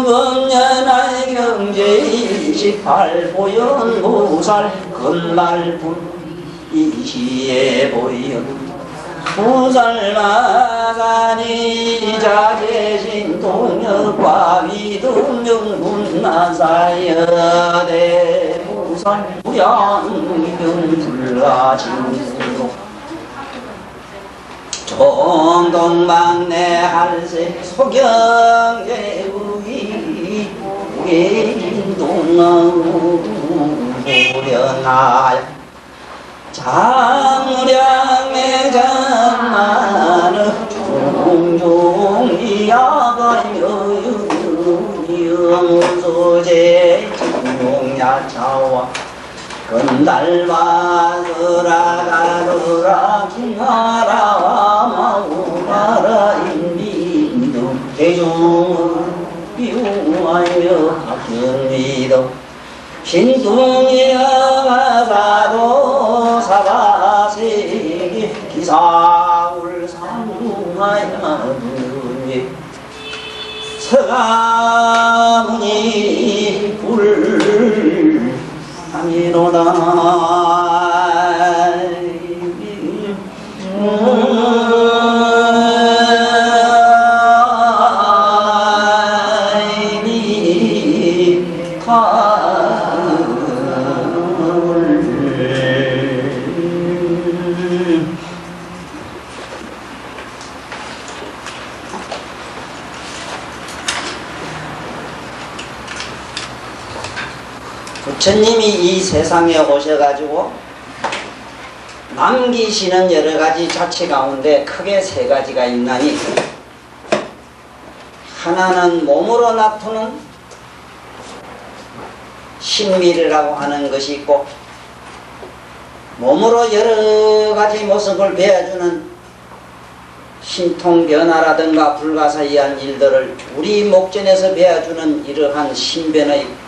무명범년할 경제 28 보현무살 건말분 이시에 보현 무살마가니 자계신 동역과 위등명군나사여대 무살 무양경불라진으로 정동방내 할세 소경제우기 인동나무 무련하야 장량매 장만은 종종 이야가여 영소제 진용야차와 건달바서라가더라 김하라와 마우라라 인민도 대중을 비우하여 학연미도 신동이야가도 사바세기 기사울 상하야누니 서가문이 불 아미노다 부처님이 이 세상에 오셔가지고 남기시는 여러가지 자체 가운데 크게 세 가지가 있나니, 하나는 몸으로 나타는 신미리라고 하는 것이 있고, 몸으로 여러가지 모습을 배워주는 신통변화라든가 불가사의한 일들을 우리 목전에서 배워주는 이러한 신변의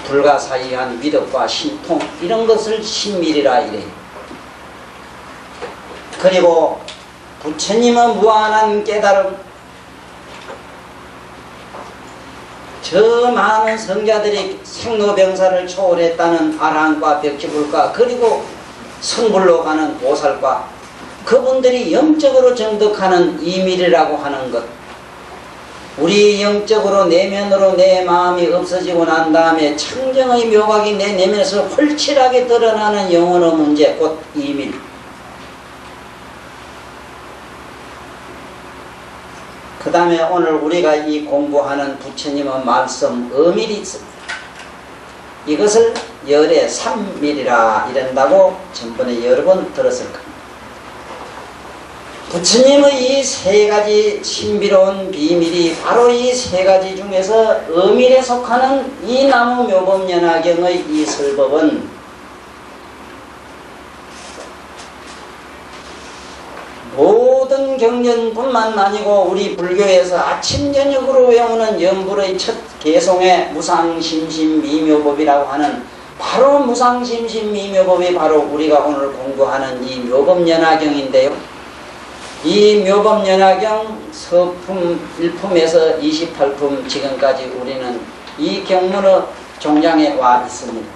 불가사의한 위덕과 신통, 이런 것을 신밀이라 이래요. 그리고 부처님의 무한한 깨달음, 저 많은 성자들이 생로병사를 초월했다는 아라한과 벽지불과 그리고 성불로 가는 보살과 그분들이 영적으로 정득하는 이밀이라고 하는 것, 우리 영적으로 내면으로 내 마음이 없어지고 난 다음에 청정의 묘각이 내 내면에서 홀칠하게 드러나는 영혼의 문제, 곧 이밀. 그 다음에 오늘 우리가 이 공부하는 부처님의 말씀 어밀이 있습니다. 이것을 열의 삼밀이라 이런다고 전번에 여러 번 들었을 겁니다. 부처님의 이 세 가지 신비로운 비밀이 바로 이 세 가지 중에서 어밀에 속하는 이 나무묘법연화경의 이 설법은 모든 경전뿐만 아니고 우리 불교에서 아침 저녁으로 외우는 염불의 첫 개송의 무상심심미묘법이라고 하는 바로 무상심심미묘법이 바로 우리가 오늘 공부하는 이 묘법연화경인데요. 이 묘법연화경 서품 1품에서 28품 지금까지 우리는 이 경문의 종장에 와 있습니다.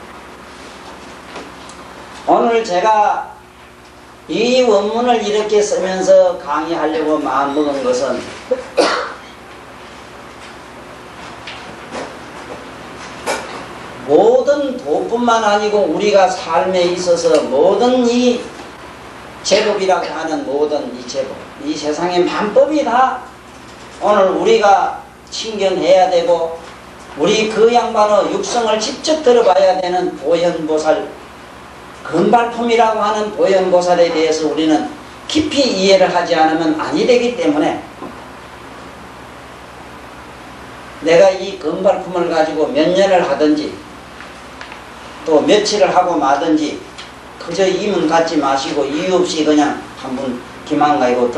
오늘 제가 이 원문을 이렇게 쓰면서 강의하려고 마음먹은 것은 모든 도뿐만 아니고 우리가 삶에 있어서 모든 이 제법이라고 하는 모든 이 제법, 이 세상의 만법이 다 오늘 우리가 친견해야 되고, 우리 그 양반의 육성을 직접 들어봐야 되는 보현보살, 금발품이라고 하는 보현보살에 대해서 우리는 깊이 이해를 하지 않으면 아니 되기 때문에, 내가 이 금발품을 가지고 몇 년을 하든지 또 며칠을 하고 마든지 그저 이문 갖지 마시고 이유 없이 그냥 한번 기만가이고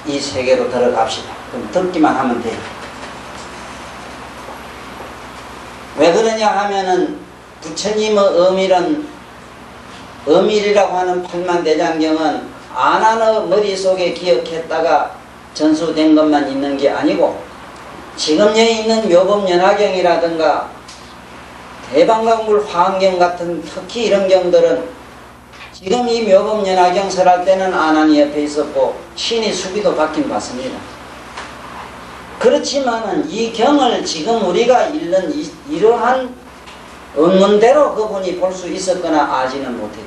이 세계로 들어갑시다. 그럼 듣기만 하면 돼요. 왜 그러냐 하면은 부처님의 어밀이라고 하는 팔만대장경은 아나의 머릿속에 기억했다가 전수된 것만 있는 게 아니고 지금 여기 있는 묘법연화경이라든가 대방광불 화엄경 같은 특히 이런 경들은 지금 이 묘법연화경 설할 때는 아난이 옆에 있었고 신이 수기도 받긴 받습니다. 그렇지만은 이 경을 지금 우리가 읽는 이러한 원문대로 그분이 볼 수 있었거나 알지는 못해요.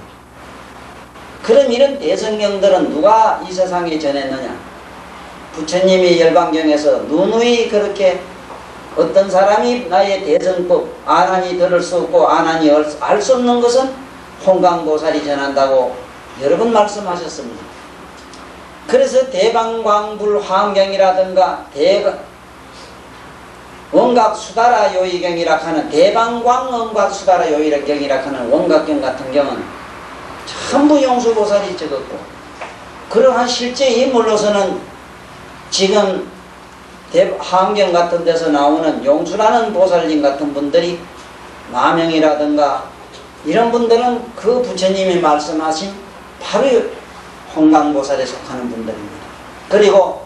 그럼 이런 대성경들은 누가 이 세상에 전했느냐? 부처님이 열반경에서 누누이 그렇게 어떤 사람이 나의 대성법 아난이 들을 수 없고 아난이 알 수 없는 것은 홍강보살이 전한다고 여러 번 말씀하셨습니다. 그래서 대방광불 화엄경이라든가 원각수다라 요의경이라 하는 대방광 원각수다라 요의경이라 하는 원각경 같은 경우는 전부 용수보살이 적었고 그러한 실제 인물로서는 지금 화엄경 같은 데서 나오는 용수라는 보살님 같은 분들이 마명이라든가 이런 분들은 그 부처님이 말씀하신 바로 홍강보살에 속하는 분들입니다. 그리고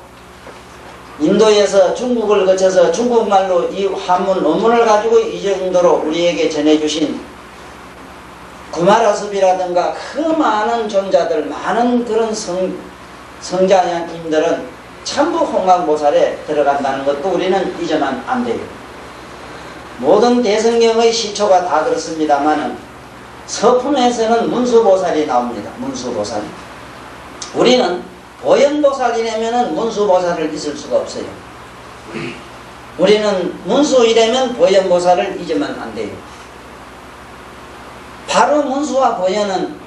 인도에서 중국을 거쳐서 중국말로 이 한문 원문을 가지고 이 정도로 우리에게 전해주신 구마라섭이라든가 그 많은 존자들 많은 그런 성자님들은 전부 홍강보살에 들어간다는 것도 우리는 잊으면 안 돼요. 모든 대성경의 시초가 다 그렇습니다만은 서품에서는 문수보살이 나옵니다. 문수보살. 우리는 보현보살이라면은 문수보살을 잊을 수가 없어요. 우리는 문수이라면 보현보살을 잊으면 안 돼요. 바로 문수와 보현은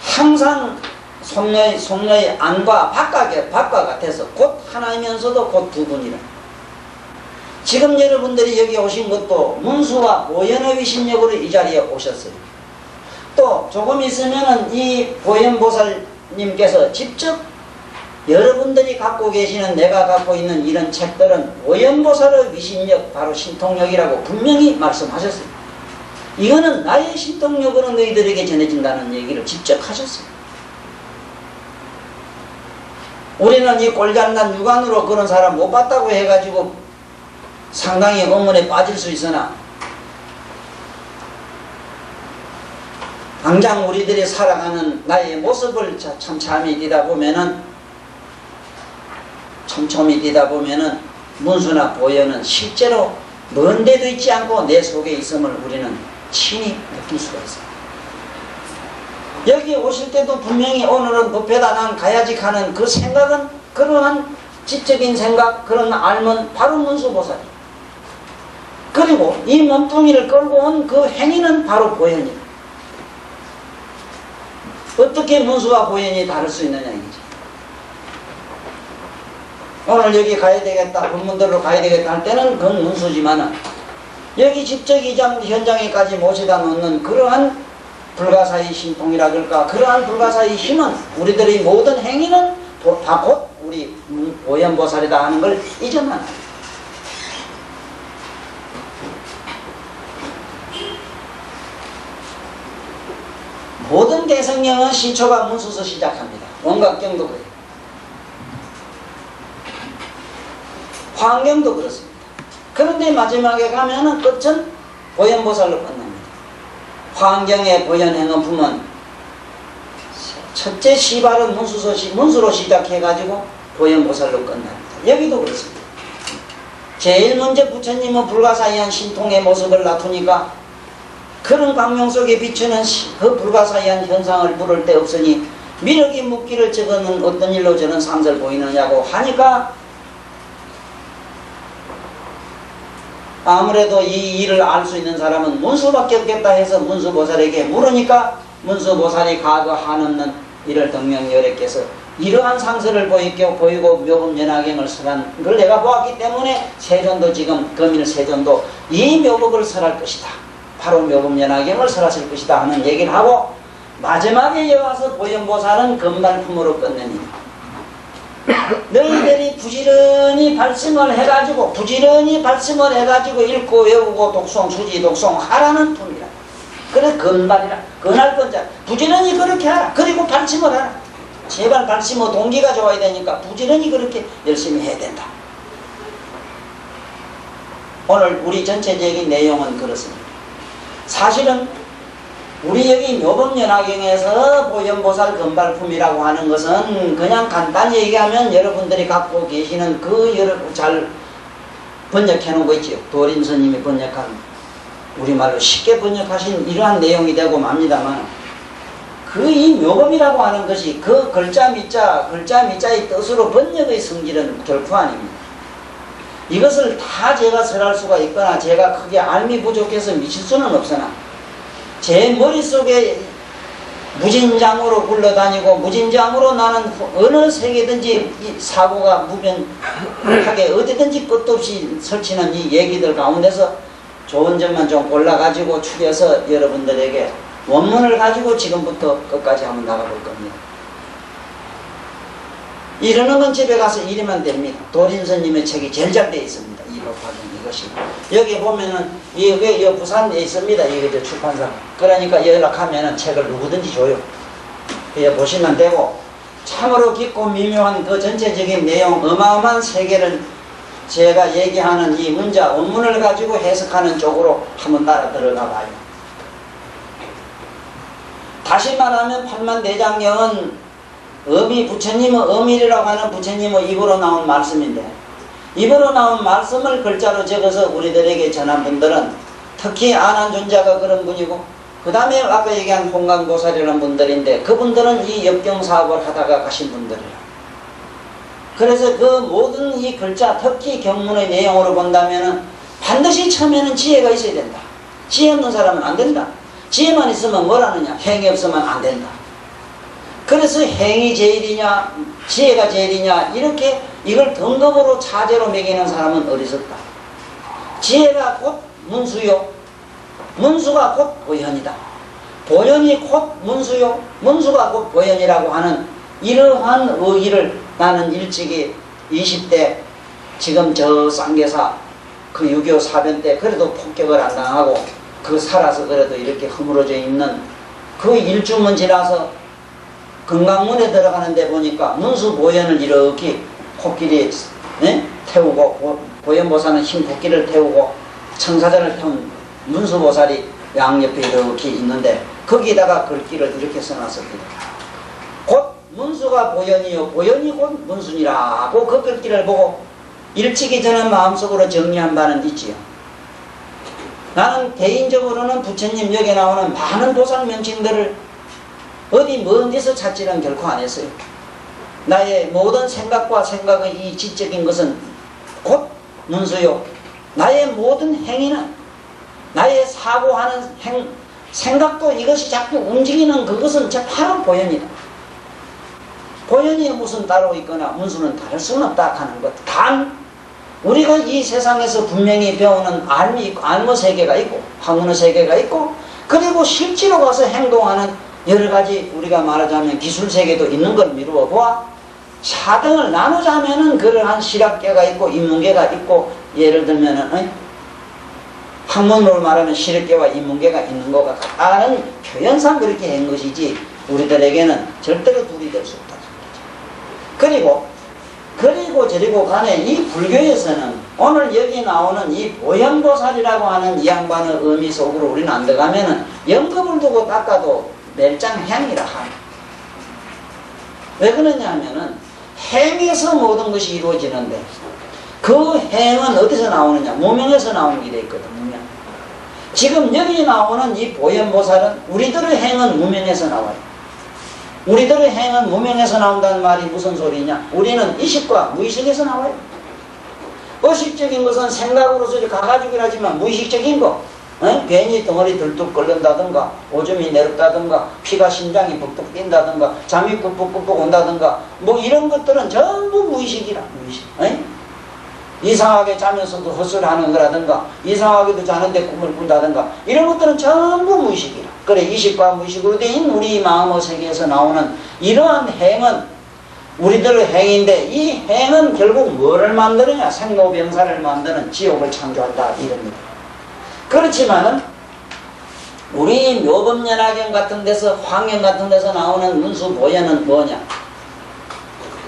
항상 손의 안과 밖과 같아서 곧 하나이면서도 곧 두 분이라. 지금 여러분들이 여기 오신 것도 문수와 보현의 위신력으로 이 자리에 오셨어요. 또 조금 있으면은 이 보현보살님께서 직접 여러분들이 갖고 계시는 내가 갖고 있는 이런 책들은 보현보살의 위신력 바로 신통력이라고 분명히 말씀하셨어요. 이거는 나의 신통력으로 너희들에게 전해진다는 얘기를 직접 하셨어요. 우리는 이 꼴잘난 육안으로 그런 사람 못 봤다고 해가지고 상당히 의문에 빠질 수 있으나 당장 우리들이 살아가는 나의 모습을 참참히 뛰다 보면은 촘촘히 뛰다 보면은 문수나 보현은 실제로 먼 데도 있지 않고 내 속에 있음을 우리는 친히 느낄 수가 있어요. 여기 오실 때도 분명히 오늘은 법회다 난 가야지 하는 그 생각은 그러한 지적인 생각 그런 알면 바로 문수보살이에요. 그리고 이 몸뚱이를 끌고 온 그 행위는 바로 보현이에요. 어떻게 문수와 보현이 다를 수 있느냐 이거지. 오늘 여기 가야 되겠다 본문대로 가야 되겠다 할 때는 그건 문수지만은 여기 직접 이 현장에까지 모셔다 놓는 그러한 불가사의 신통이라 그럴까 그러한 불가사의 힘은 우리들의 모든 행위는 다 곧 우리 보현보살이다 하는 걸 잊으면 안 돼요. 모든 대성경은 시초가 문수서 시작합니다. 원각경도 그래요. 화엄경도 그렇습니다. 그런데 마지막에 가면은 끝은 보현보살로 끝납니다. 화엄경의 보현행원품은 첫째 시발은 문수로 시작해가지고 보현보살로 끝납니다. 여기도 그렇습니다. 제일 먼저 부처님은 불가사의한 신통의 모습을 나타니까 그런 광명 속에 비추는 그 불가사의한 현상을 부를 데 없으니 미륵이 묻기를 저거는 어떤 일로 저런 상설 보이느냐고 하니까 아무래도 이 일을 알 수 있는 사람은 문수밖에 없겠다 해서 문수보살에게 물으니까 문수보살이 과거 한없는 이를 등명열애께서 이러한 상설을 보이고 묘법연화경을 설한 걸 내가 보았기 때문에 세존도 지금 금일 세존도 이 묘법을 설할 것이다. 바로 묘법연화경을 설하실 것이다 하는 얘기를 하고 마지막에 여와서 보현보살은 금발품으로 끝냅니다. 너희들이 부지런히 발심을 해가지고 읽고 외우고 독송 수지 독송 하라는 품이라. 그래 건발이라. 건할 건자 부지런히 그렇게 하라. 그리고 발심을 하라. 제발 발심의 동기가 좋아야 되니까 부지런히 그렇게 열심히 해야 된다. 오늘 우리 전체적인 내용은 그렇습니다. 사실은 우리 여기 묘법연화경에서 보현보살 건발품이라고 하는 것은 그냥 간단히 얘기하면 여러분들이 갖고 계시는 그 여러 잘 번역해 놓은 거 있지요. 도림 스님이 번역한 우리말로 쉽게 번역하신 이러한 내용이 되고 맙니다만 그 이 묘법이라고 하는 것이 그 글자 미자의 뜻으로 번역의 성질은 결코 아닙니다. 이것을 다 제가 설할 수가 있거나 제가 크게 알미 부족해서 미칠 수는 없으나 제 머릿속에 무진장으로 굴러다니고 무진장으로 나는 어느 세계든지 이 사고가 무변하게 어디든지 끝도 없이 설치는 이 얘기들 가운데서 좋은 점만 좀 골라가지고 추려서 여러분들에게 원문을 가지고 지금부터 끝까지 한번 나가볼 겁니다. 이러는 건 집에 가서 이리면 됩니다. 도린스님의 책이 제일 잘 되어 있습니다. 이 법화는 이것이. 여기 보면은 이게 부산에 있습니다. 이게 출판사. 그러니까 연락하면은 책을 누구든지 줘요. 여기 보시면 되고 참으로 깊고 미묘한 그 전체적인 내용 어마어마한 세계를 제가 얘기하는 이 문자 원문을 가지고 해석하는 쪽으로 한번 따라 들어가 봐요. 다시 말하면 판만대장경은 부처님의 어밀이라고 하는 부처님의 입으로 나온 말씀인데 입으로 나온 말씀을 글자로 적어서 우리들에게 전한 분들은 특히 안한존자가 그런 분이고 그 다음에 아까 얘기한 홍강보살이라는 분들인데 그분들은 이 역경사업을 하다가 가신 분들이라. 그래서 그 모든 이 글자 특히 경문의 내용으로 본다면 반드시 처음에는 지혜가 있어야 된다. 지혜 없는 사람은 안 된다. 지혜만 있으면 뭐라느냐 행이 없으면 안 된다. 그래서 행이 제일이냐 지혜가 제일이냐 이렇게 이걸 등급으로 차제로 매기는 사람은 어리석다. 지혜가 곧 문수요 문수가 곧 보현이다. 보현이 곧 문수요 문수가 곧 보현이라고 하는 이러한 의의를 나는 일찍이 20대 지금 저 쌍계사 그 6.25 사변 때 그래도 폭격을 안 당하고 그 살아서 그래도 이렇게 허물어져 있는 그 일주문 지나서 건강문에 들어가는데 보니까 문수보현을 이렇게 코끼리 태우고 보현보살은 흰 코끼리를 태우고 청사자를 태운 문수보살이 양옆에 이렇게 있는데 거기다가 글귀를 이렇게 써놨습니다. 곧 문수가 보현이요 보현이 곧 문수니라고 그 글귀를 보고 일찍이 저는 마음속으로 정리한 바는 있지요. 나는 개인적으로는 부처님 여기 나오는 많은 보살 명칭들을 어디 먼 데서 찾지는 결코 안 했어요. 나의 모든 생각과 생각의 이 지적인 것은 곧 문수요. 나의 모든 행위는 나의 사고하는 생각도 이것이 자꾸 움직이는 그것은 바로 보현이다. 보현이 무슨 따로 있거나 문수는 다를 수는 없다 하는 것. 단 우리가 이 세상에서 분명히 배우는 알무 세계가 있고 학문의 세계가 있고 그리고 실제로 가서 행동하는 여러 가지 우리가 말하자면 기술 세계도 있는 걸 미루어 보아 사등을 나누자면은 그러한 실학계가 있고 인문계가 있고 예를 들면은 학문으로 말하면 실학계와 인문계가 있는 것 같다는 표현상 그렇게 한 것이지 우리들에게는 절대로 둘이 될 수 없다. 그리고 저리고 간에 이 불교에서는 오늘 여기 나오는 이 보현보살이라고 하는 이 양반의 의미 속으로 우리는 안 들어가면은 영겁을 두고 닦아도 멸장행이라 하네. 왜 그러냐 하면은 행에서 모든 것이 이루어지는데 그 행은 어디서 나오느냐? 무명에서 나오는 게 돼 있거든. 무명. 지금 여기 나오는 이 보현보살은 우리들의 행은 무명에서 나와요. 우리들의 행은 무명에서 나온다는 말이 무슨 소리냐? 우리는 의식과 무의식에서 나와요. 의식적인 것은 생각으로서 가가지고 하지만 무의식적인 거 괜히 덩어리 들뚝 끓는다든가 오줌이 내렸다든가 피가 심장이 벅벅 뛴다든가 잠이 꾹꾹꾹꾹 온다든가 뭐 이런 것들은 전부 무의식이라. 무의식. 이상하게 자면서도 헛소리하는 거라든가 이상하게도 자는데 꿈을 꾼다든가 이런 것들은 전부 무의식이라. 그래 의식과 무의식으로 된 우리 마음의 세계에서 나오는 이러한 행은 우리들의 행인데 이 행은 결국 뭐를 만드느냐? 생로병사를 만드는 지옥을 창조한다 이럽니다. 그렇지만은 우리 묘법연화경 같은 데서 황경 같은 데서 나오는 문수보연은 뭐냐?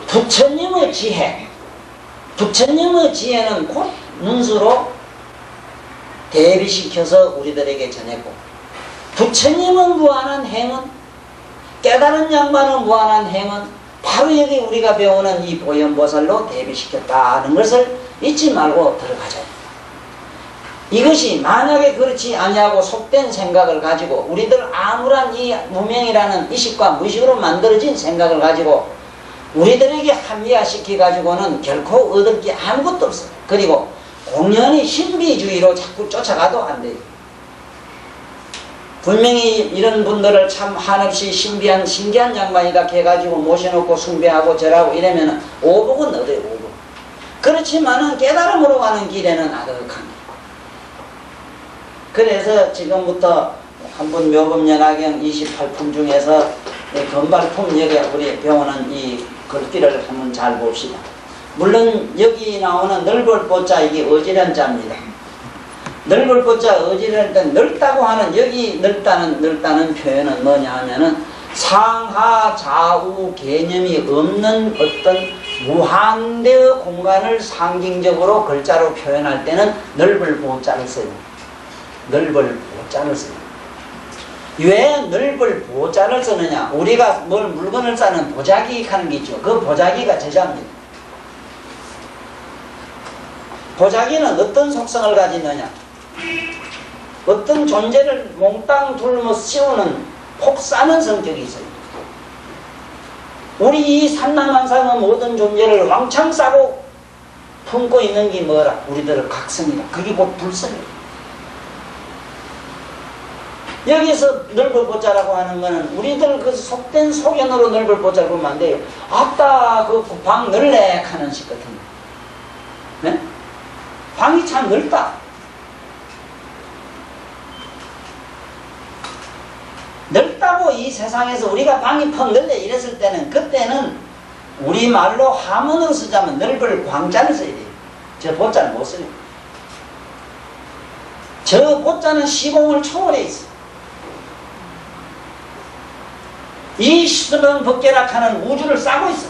부처님의 지혜, 부처님의 지혜는 곧 문수로 대비시켜서 우리들에게 전했고, 부처님은 무한한 행은, 깨달은 양반은 무한한 행은 바로 여기 우리가 배우는 이 보현보살로 대비시켰다는 것을 잊지 말고 들어가자. 이것이 만약에 그렇지 아니하고 속된 생각을 가지고 우리들 아무런 이 무명이라는 의식과 무의식으로 만들어진 생각을 가지고 우리들에게 합리화시켜 가지고는 결코 얻을 게 아무것도 없어요. 그리고 공연히 신비주의로 자꾸 쫓아가도 안 돼요. 분명히 이런 분들을 참 한없이 신기한 양반이다 해가지고 모셔놓고 숭배하고 절하고 이러면은 오복은 얻어요, 오복. 그렇지만은 깨달음으로 가는 길에는 아득합니다. 그래서 지금부터 한번 묘법연화경 28품 중에서 건발품 여기 우리 배우는 이 글귀를 한번 잘 봅시다. 물론 여기 나오는 넓을 보자 이게 어지런 자입니다. 넓을 보자 어지럴 때 넓다고 하는 여기 넓다는 표현은 뭐냐 하면은 상하 좌우 개념이 없는 어떤 무한대의 공간을 상징적으로 글자로 표현할 때는 넓을 보자를 써요. 넓을 보자를 써요. 왜 넓을 보자를 쓰느냐? 우리가 뭘 물건을 싸는 보자기 하는 게 있죠. 그 보자기가 제자입니다. 보자기는 어떤 속성을 가지느냐? 어떤 존재를 몽땅 둘러 씌우는 폭 싸는 성격이 있어요. 우리 이 산남한상의 모든 존재를 왕창 싸고 품고 있는 게 뭐라? 우리들의 각성이다. 그게 곧 불성이다. 여기서 넓을 보자라고 하는 거는 우리들 그 속된 소견으로 넓을 보자를 보면 안 돼요. 아따 그 방 넓네 하는 식 같은 거. 네? 방이 참 넓다. 넓다고 이 세상에서 우리가 방이 퍽 넓네 이랬을 때는 그때는 우리말로 하문으로 쓰자면 넓을 광자를 써야 돼요. 저 보자는 못 써요. 저 보자는 시공을 초월해 있어. 이 수명 법계락하는 우주를 싸고 있어.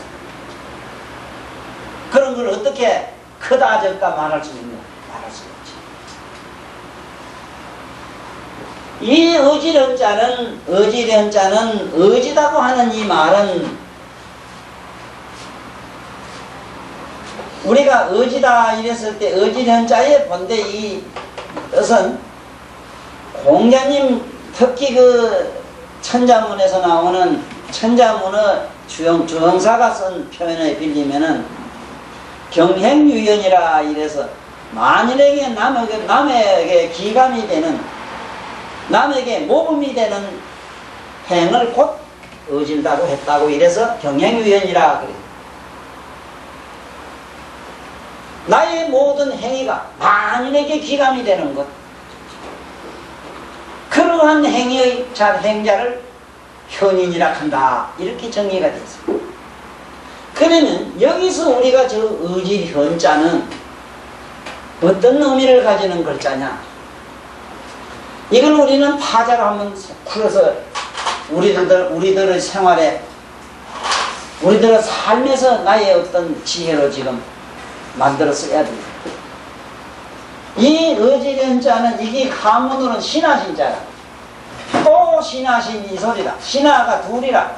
그런 걸 어떻게 크다 적다 말할 수 있냐? 말할 수 없지. 이 어지련자는 어지다고 하는 이 말은 우리가 어지다 이랬을 때 어지련자의 본데 이 뜻은 공자님 특히 그 천자문에서 나오는 천자문의 주형사가 쓴 표현에 빌리면은 경행유연이라 이래서 만일에게 남에게 기감이 되는 남에게 모범이 되는 행을 곧 어질다고 했다고 이래서 경행유연이라 그래요. 나의 모든 행위가 만인에게 기감이 되는 것, 그러한 행위의 행자를 현인이라 한다. 이렇게 정리가 됐어요. 그러면 여기서 우리가 저 의지현자는 어떤 의미를 가지는 글자냐? 이걸 우리는 파자로 한번 풀어서 우리들의 생활에 우리들의 삶에서 나의 어떤 지혜로 지금 만들어 써야 됩니다. 이 의지련자는 이게 가문으로는 신하신자라. 또 신하신 이 소리다. 신하가 둘이라.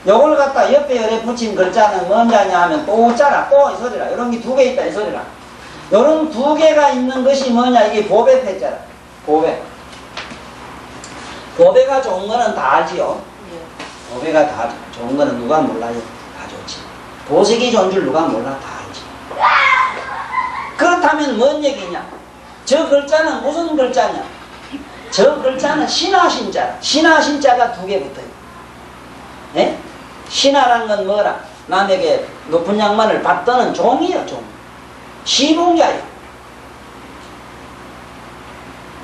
요걸 갖다 옆에 열에 붙인 글자는 뭔자냐 하면 또 자라. 또 이 소리라. 이런 게 두 개 있다 이 소리라. 요런 두 개가 있는 것이 뭐냐? 이게 보배 패자라. 보배. 보배가 좋은 거는 다 알지요. 보배가 다 좋은 거는 누가 몰라요? 다 좋지. 보석이 좋은 줄 누가 몰라? 다 알지. 그렇다면 뭔 얘기냐? 저 글자는 무슨 글자냐? 저 글자는 신하신자. 신하신자가 두 개 붙어요. 예? 신하라는 건 뭐라? 남에게 높은 양반을 받드는 종이요, 종. 시봉자요.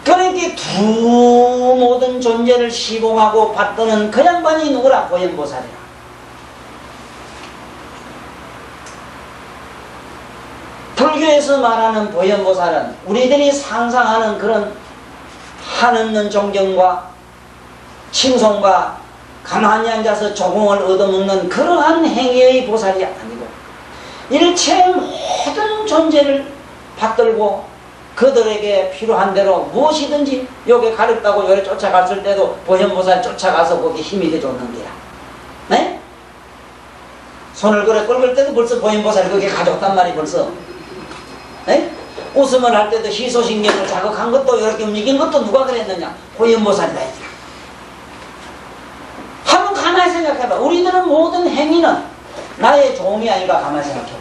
그러니까 두 모든 존재를 시봉하고 받드는 그 양반이 누구라? 보현보살이라. 불교에서 말하는 보현보살은 우리들이 상상하는 그런 한없는 존경과 칭송과 가만히 앉아서 조공을 얻어먹는 그러한 행위의 보살이 아니고 일체 모든 존재를 받들고 그들에게 필요한 대로 무엇이든지 요게 가렵다고 요래 쫓아갔을 때도 보현보살 쫓아가서 거기 힘이 돼줬는 거야. 네? 손을 그래 끌을 때도 벌써 보현보살이 거기에 가져왔단 말이 벌써. 네? 웃음을 할 때도 희소신경을 자극한 것도 이렇게 움직인 것도 누가 그랬느냐? 보현보살이다. 한번 가만히 생각해봐. 우리들은 모든 행위는 나의 종이 아닌가 가만히 생각해봐.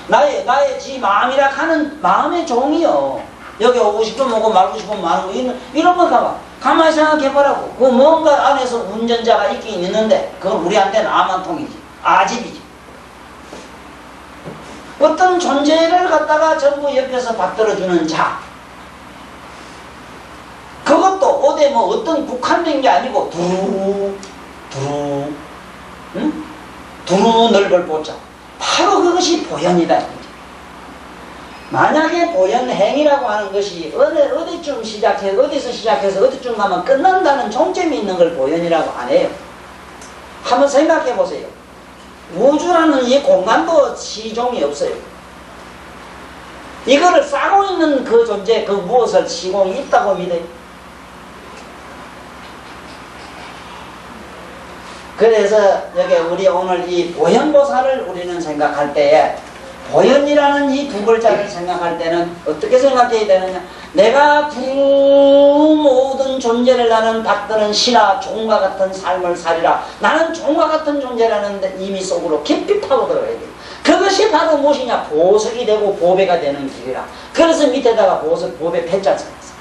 나의 지 마음이라 하는 마음의 종이요. 여기 오고 싶으면 오고 말고 싶으면 마는 거 이런 거 가만히 생각해보라고. 그 뭔가 안에서 운전자가 있긴 있는데 그건 우리한테는 아만통이지. 아집이지. 어떤 존재를 갖다가 전부 옆에서 받들어주는 자. 그것도 어디 뭐 어떤 국한된 게 아니고 두루 넓을 보자. 바로 그것이 보현이다. 만약에 보현행이라고 하는 것이 어디쯤 시작해서 어디서 시작해서 어디쯤 가면 끝난다는 종점이 있는 걸 보현이라고 안 해요. 한번 생각해 보세요. 우주라는 이 공간도 시종이 없어요. 이거를 싸고 있는 그 존재, 그 무엇을 시공이 있다고 믿어요. 그래서 여기 우리 오늘 이 보현보살을 우리는 생각할 때에 보현이라는 이 두 글자를 생각할 때는 어떻게 생각해야 되느냐? 내가 두 모든 존재를 나는 받드는 신하 종과 같은 삶을 살리라. 나는 종과 같은 존재라는 의미 속으로 깊이 파고 들어가야 돼. 그것이 바로 무엇이냐? 보석이 되고 보배가 되는 길이라. 그래서 밑에다가 보석, 보배 패자 써놨어.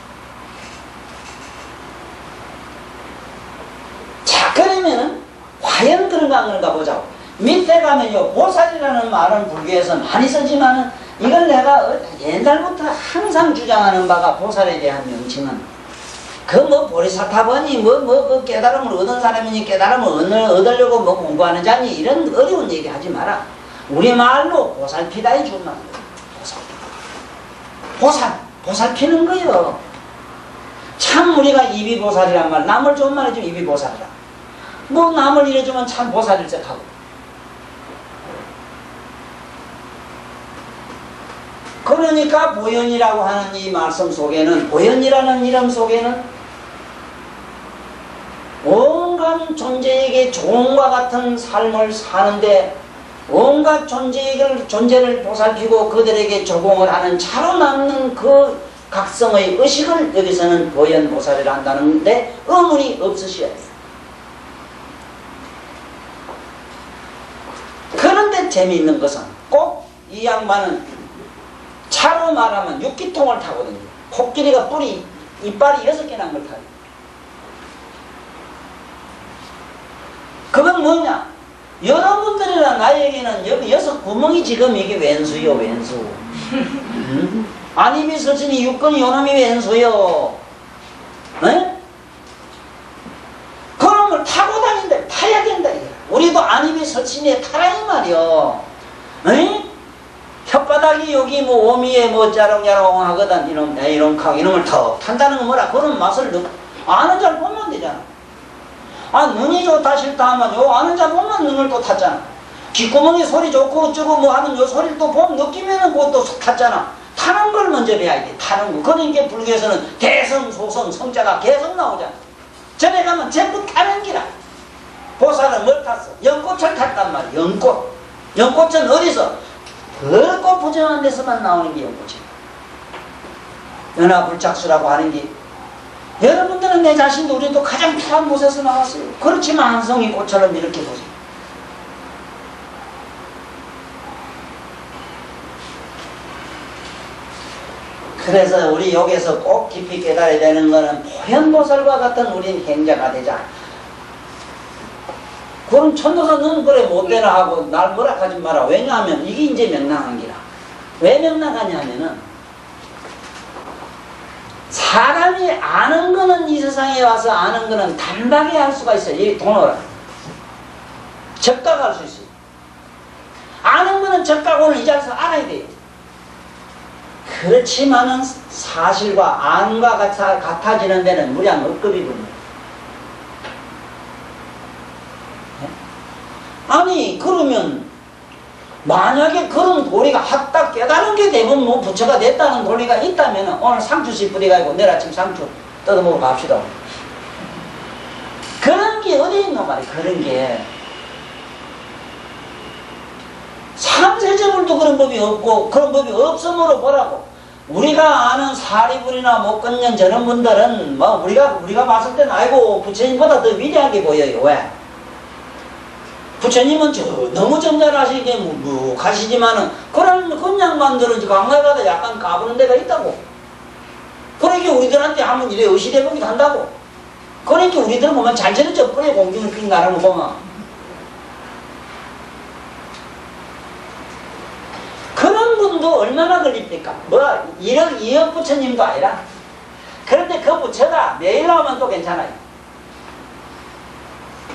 자, 그러면은 과연 그런가 안 그런가 보자고. 밑에 가면요, 보살이라는 말은 불교에서 많이 쓰지만은 이걸 내가 옛날부터 항상 주장하는 바가 보살에 대한 명칭은 그 뭐 보리사타번이 그 깨달음을 얻은 사람이니 깨달음을 얻으려고 뭐 공부하는 자니 이런 어려운 얘기 하지 마라. 우리말로 보살피다의 줄만. 보살피는 거요. 참 우리가 이비보살이란 말, 남을 좋은 말 해주면 이비보살이라. 뭐 남을 이래주면 참 보살일색하고. 그러니까 보현이라고 하는 이 말씀 속에는, 보현이라는 이름 속에는 온갖 존재에게 종과 같은 삶을 사는데 온갖 존재를 보살피고 그들에게 조공을 하는 차로 남는 그 각성의 의식을 여기서는 보현보살이라 한다는데 의문이 없으셔야 돼요. 그런데 재미있는 것은 꼭 이 양반은 차로 말하면 6기통을 타거든요. 코끼리가 이빨이 6개 난 걸 타요. 그건 뭐냐? 여러분들이나 나에게는 여기 6 구멍이 지금 이게 왼수요, 왼수. 안입이 설친이 육근이 요놈이 왼수요. 네? 그런 걸 타고 다닌다. 타야 된다. 우리도 안입이 설친이에 타라 이 말이요. 네? 혓바닥이 여기 뭐 오미에 뭐 짜롱짜롱 하거든. 이놈을 턱 탄다는 건 뭐라? 그런 맛을 아는 잘 보면 되잖아. 아, 눈이 좋다 싫다 하면 요 아는 자 보면 눈을 또 탔잖아. 귓구멍이 소리 좋고 어쩌고 뭐 하는 요 소리를 또 보면 느끼면은 그것도 탔잖아. 타는 걸 먼저 배워야 돼. 타는 거. 그러니까 불교에서는 대성, 소성, 성자가 계속 나오잖아. 전에 가면 전부 타는 기라. 보살은 뭘 탔어? 연꽃을 탔단 말이야. 연꽃은 어디서? 그렇고 부정한 데서만 나오는 게 연꽃이야. 연화불착수라고 하는 게 여러분들은 내 자신도 우리도 가장 필요한 곳에서 나왔어요. 그렇지만 한 송이 꽃처럼 이렇게 보세요. 그래서 우리 여기서 꼭 깊이 깨달아야 되는 것은 보현보살과 같은 우린 행자가 되자. 그럼 천도사 너는 그래 못되나 하고 날 뭐라 하지 마라. 왜냐하면 이게 이제 명랑한 기라. 왜 명랑하냐면은 사람이 아는 거는 이 세상에 와서 아는 거는 단박에 할 수가 있어요. 이 돈으로 적각할 수 있어요. 아는 거는 적각오는 이 자리에서 알아야 돼요. 그렇지만은 사실과 안과 같아지는 데는 무량 억급이군요. 아니 그러면 만약에 그런 도리가 확딱 깨달은 게 되면 뭐 부처가 됐다는 도리가 있다면 오늘 상추씨 뿌리가지고 내일 아침 상추 뜯어먹으러 갑시다. 그런 게 어디 있노 말이야. 그런 게 삼세제불도 그런 법이 없고 그런 법이 없으므로 보라고. 우리가 아는 사리불이나 목건년 저런 분들은 뭐 우리가 봤을 때는 아이고 부처님보다 더 위대하게 보여요. 왜? 부처님은 너무 점잖하시게 가시지만은 그런 양반들은 강가에 가다 약간 까부는 데가 있다고. 그러니까 우리들한테 한번 이래 의시대보기도 한다고. 그러니까 우리들은 보면 잔전히 저 뿌리에 공중을 삥 나르는 거 보면 그런 분도 얼마나 걸립니까? 뭐 1억 2억 부처님도 아니라. 그런데 그 부처가 내일 나오면 또 괜찮아요.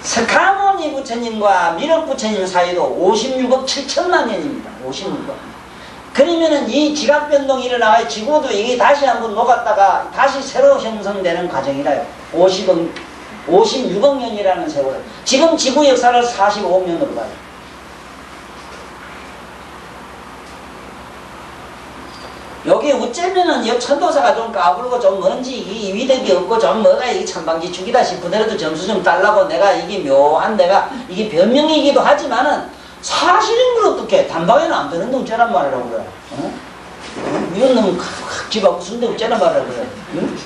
스카모니 부처님과 미륵 부처님 사이도 56억 7천만 년입니다. 56억. 그러면은 이 지각변동이 일어나야 지구도 이게 다시 한번 녹았다가 다시 새로 형성되는 과정이라요. 56억 년이라는 세월. 지금 지구 역사를 45억 년으로 봐요. 여기 어쩌면은 천도사가 좀 까불고 좀 뭔지 이 위덕이 없고 좀 뭐가 이게 천방지축이다 싶으더라도 점수 좀 달라고 내가 이게 묘한 내가 이게 변명이기도 하지만은 사실인 걸 어떻게 단박에는 안 되는 데 어쩌란 말이라고 그래. 어? 이런 놈 집하고 순대 어쩌란 말이라고 그래. 응?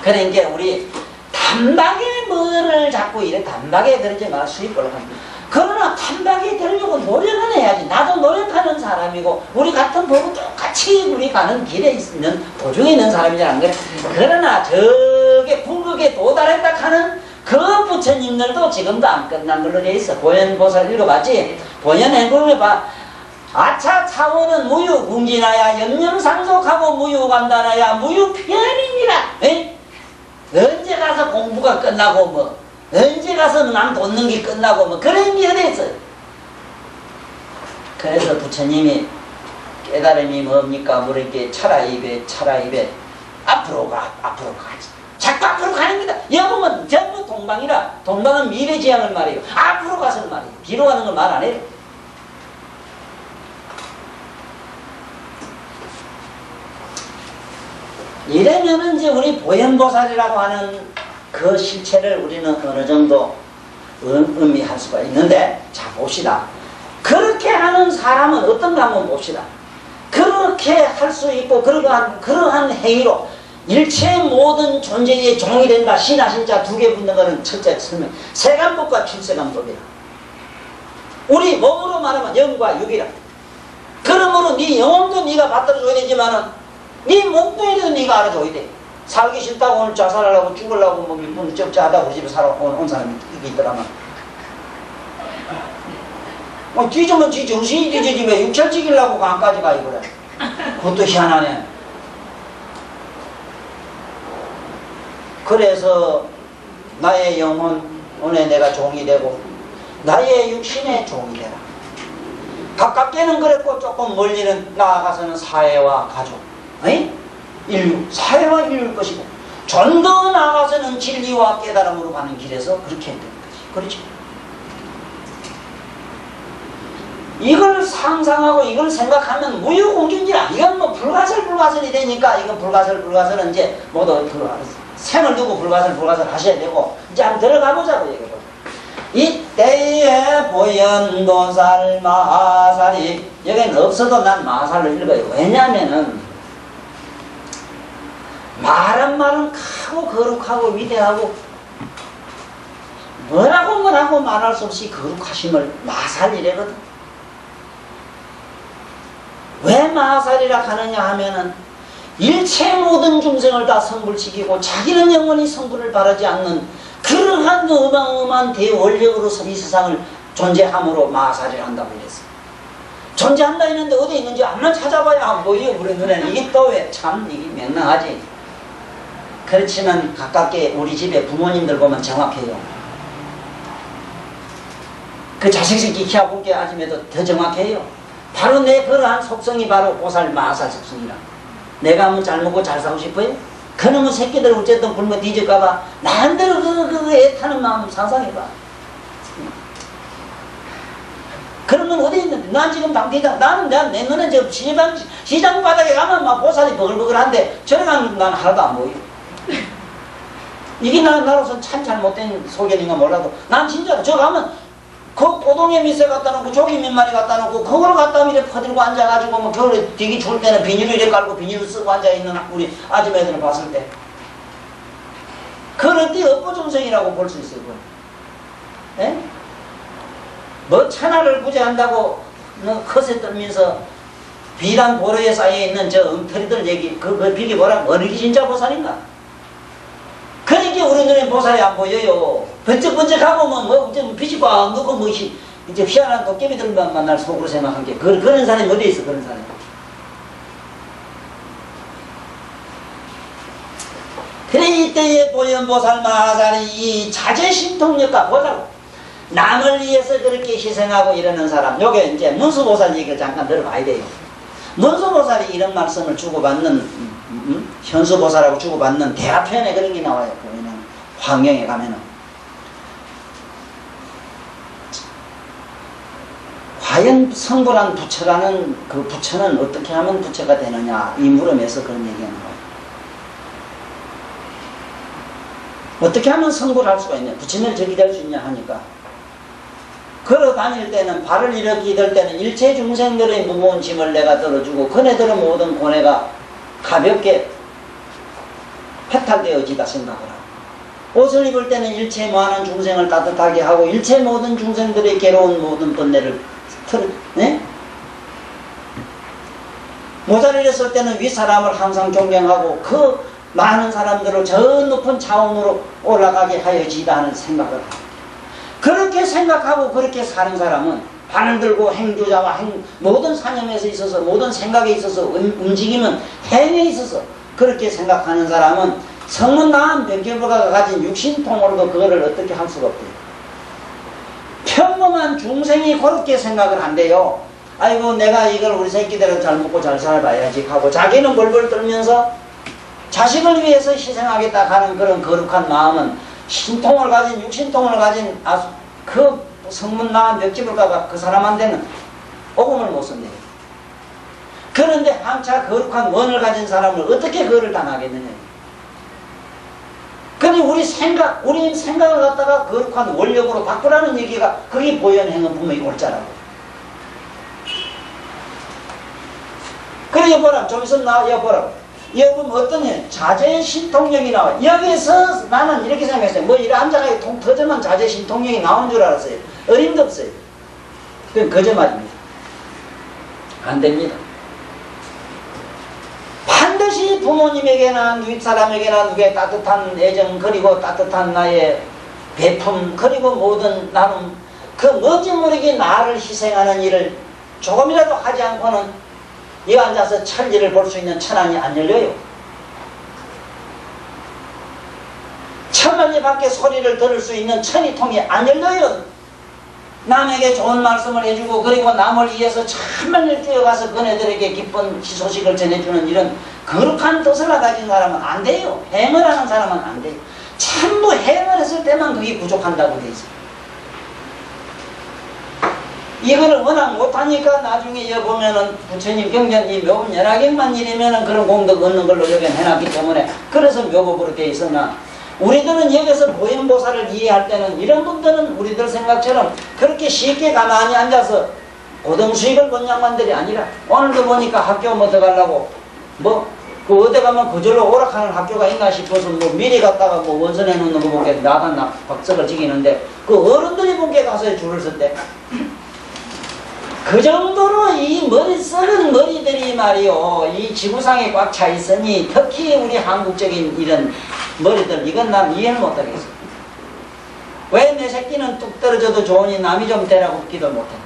그러니까 우리 단박에 뭐를 자꾸 이래 단박에 그러지 마라 수입을 합니다. 그러나 단박에 되려고 노력은 해야지. 나도 노력하는 사람이고 우리 같은 법은 똑같이 우리 가는 길에 있는 도중에 있는 사람이잖아. 안 그래? 그러나 저게 궁극에 도달했다 하는 그 부처님들도 지금도 안 끝난 걸로 돼 있어. 보현보살 읽어봤지? 보현행공을 봐. 아차 차원은 무유궁진하야 염념상속하고 무유간단하야 무유편이니라. 언제 가서 공부가 끝나고 뭐 언제 가서 남 돋는 게 끝나고 뭐 그런 게 어디 있어요. 그래서 부처님이 깨달음이 뭡니까? 물으니까 차라입에 앞으로 가지. 자꾸 앞으로 가는 거다. 여보면 전부 동방이라. 동방은 미래지향을 말해요. 앞으로 가서는 말해요. 뒤로 가는 걸 말 안 해요. 이러면은 이제 우리 보현보살이라고 하는 그 실체를 우리는 어느 정도 의미할 수가 있는데, 자 봅시다. 그렇게 하는 사람은 어떤가 한번 봅시다. 그렇게 할 수 있고 그러한 행위로 일체 모든 존재의 종이 된다. 신하 신자 두 개 붙는 것은 첫째 설명. 세간법과 출세간법이라. 우리 몸으로 말하면 영과 육이라. 그러므로 네 영혼도 네가 받들어줘야 되지만은 네 몸뚱이도 네가 알아줘야 돼. 살기 싫다고 오늘 자살하려고 죽으려고 뭐 몇 분 쩍자하다고 우리 집에 온 사람이 있더라면 뒤지면 지 정신이 뒤지지 왜 육체를 지키려고 강까지 가 이거래. 그것도 희한하네. 그래서 나의 영혼에 내가 종이 되고 나의 육신에 종이 되라. 가깝게는 그랬고 조금 멀리는 나아가서는 사회와 가족, 인류, 사회와 인류일 것이고 좀 더 나아가서는 진리와 깨달음으로 가는 길에서 그렇게 되는 거지. 그렇죠? 이걸 상상하고 이걸 생각하면 무유공진이라. 이건 뭐 불가설이 되니까 이건 불가설은 이제 모두 생을 두고 불가설 하셔야 되고 이제 한번 들어가 보자고 얘기해보자. 이때에 보현보살 마살이 여기는 없어도 난 마살로 읽어요. 왜냐하면은 말은 크고 거룩하고 위대하고 뭐라고 말할 수 없이 거룩하심을 마살이래거든. 왜 마살이라 하느냐 하면은 일체 모든 중생을 다 성불시키고 자기는 영원히 성불을 바라지 않는 그러한 어마어마한 대원력으로서 이 세상을 존재함으로 마살을 한다고 그랬어. 존재한다 했는데 어디 있는지 안만 찾아봐야 안 보여. 우리 눈에는. 이게 또 왜 참 이게 맹랑하지. 그렇지만 가깝게 우리 집에 부모님들 보면 정확해요. 그 자식 새끼 키워볼게 아침에도 더 정확해요. 바로 내 그러한 속성이 바로 보살 마살 속성이라. 내가 한번 잘 먹고 잘 사고 싶어요? 그놈의 새끼들 어쨌든 굶어 뒤질까봐 나름대로 그 애타는 마음 상상해봐. 그러면 어디 있는데? 난 지금 당대장, 내 눈에 저 시장 바닥에 가면 막 보살이 버글버글한데 저래 가면 난 하나도 안 보여. 이게 나로선 참 잘못된 소견인가 몰라도 난 진짜로 저 가면 그 오동에 밑에 갖다 놓고 조기 몇 마리 갖다 놓고 그걸 갖다 이렇게 퍼들고 앉아가지고 뭐 겨울에 되게 추울 때는 비닐을 이렇게 깔고 비닐을 쓰고 앉아있는 우리 아줌마들을 봤을 때 그런 데 업보정성이라고 볼 수 있어요. 예? 뭐 천하를 구제한다고 허세 떨면서 비단 보로에 쌓여있는 저 엉터리들 얘기 그 비기 뭐라 어느 게 진짜 보살인가? 그러니까 우리 눈에 보살이 안 보여요. 번쩍번쩍하고 뭐 빛이 꽉 넣고 뭐 이제 희한한 도깨비들만 만날 속으로 생각한 게 그런 사람이 어디 있어? 그런 사람이. 그래 이때에 보현보살 마하살이 이 자제신통력과 보자고 남을 위해서 그렇게 희생하고 이러는 사람, 요게 이제 문수보살 얘기를 잠깐 들어봐야 돼요. 문수보살이 이런 말씀을 주고받는, 현수보살하고 주고받는 대화편에 그런 게 나와요. 보면은, 환경에 가면은. 과연 성불한 부처라는 그 부처는 어떻게 하면 부처가 되느냐, 이 물음에서 그런 얘기가 나와요. 어떻게 하면 성불할 수가 있냐, 부처님을 저기 될 수 있냐 하니까. 걸어 다닐 때는 발을 이렇게 들 때는 일체 중생들의 무거운 짐을 내가 들어주고 그네들의 모든 고뇌가 가볍게 해탈되어지다 생각을 하고 옷을 입을 때는 일체 많은 중생을 따뜻하게 하고 일체 모든 중생들의 괴로운 모든 번뇌를 네? 모자를 했을 때는 윗사람을 항상 존경하고 그 많은 사람들을 저 높은 차원으로 올라가게 하여지다 하는 생각을 하고 그렇게 생각하고 그렇게 사는 사람은 발을 들고 행주자와 모든 사념에서 있어서 모든 생각에 있어서 움직이면 행에 있어서 그렇게 생각하는 사람은 성문 나은 변결부가 가진 육신통으로도 그거를 어떻게 할 수가 없대요. 평범한 중생이 그렇게 생각을 한대요. 아이고 내가 이걸 우리 새끼들은 잘 먹고 잘 살아봐야지 하고 자기는 벌벌 떨면서 자식을 위해서 희생하겠다 하는 그런 거룩한 마음은 신통을 가진 육신통을 가진 그 성문 나간 벽집을가가 그 사람한테는 오금을 못 쓴대요. 그런데 한차 거룩한 원을 가진 사람을 어떻게 그를 당하겠느냐. 근데 우리 생각을 갖다가 거룩한 원력으로 바꾸라는 얘기가 그게 보현행은 분명히 옳잖아요. 그래 여보라 좀 있으면 나와 여보라. 여러분 어떠냐? 자제신통력이 나와. 여기서 나는 이렇게 생각했어요. 뭐 이래 앉아가지고 통 터져만 자제신통력이 나오는 줄 알았어요. 어림도 없어요. 그건 거짓말입니다. 안 됩니다. 반드시 부모님에게나 윗사람에게나 누구의 따뜻한 애정 그리고 따뜻한 나의 배품 그리고 모든 나름 그 뭔지 모르게 나를 희생하는 일을 조금이라도 하지 않고는 이 앉아서 천지를 볼 수 있는 천안이 안 열려요. 천만리 밖에 소리를 들을 수 있는 천이통이 안 열려요. 남에게 좋은 말씀을 해주고 그리고 남을 위해서 천만리를 뛰어가서 그네들에게 기쁜 소식을 전해주는 이런 거룩한 뜻을 가진 사람은 안 돼요. 행을 하는 사람은 안 돼요. 전부 행을 했을 때만 그게 부족한다고 돼 있어요. 이거를 워낙 못하니까 나중에 여기 보면은 부처님 경전 이 묘법 연하객만 이르면은 그런 공덕 얻는 걸로 여기 해놨기 때문에 그래서 묘법으로 돼 있으나 우리들은 여기서 보현보살을 이해할 때는 이런 분들은 우리들 생각처럼 그렇게 쉽게 가만히 앉아서 고등수익을 본 양반들이 아니라 오늘도 보니까 학교 뭐 들어가려고 그 어디 가면 그절로 오락하는 학교가 있나 싶어서 뭐 미리 갔다가 뭐 원선해 놓는 거 보게 나가 박석을 지기는데 그 어른들이 보게 가서 줄을 섰대. 그 정도로 이 썩은 머리들이 말이요 이 지구상에 꽉 차 있으니 특히 우리 한국적인 이런 머리들 이건 난 이해를 못하겠어. 왜 내 새끼는 뚝 떨어져도 좋으니 남이 좀 되라고 기도 못해.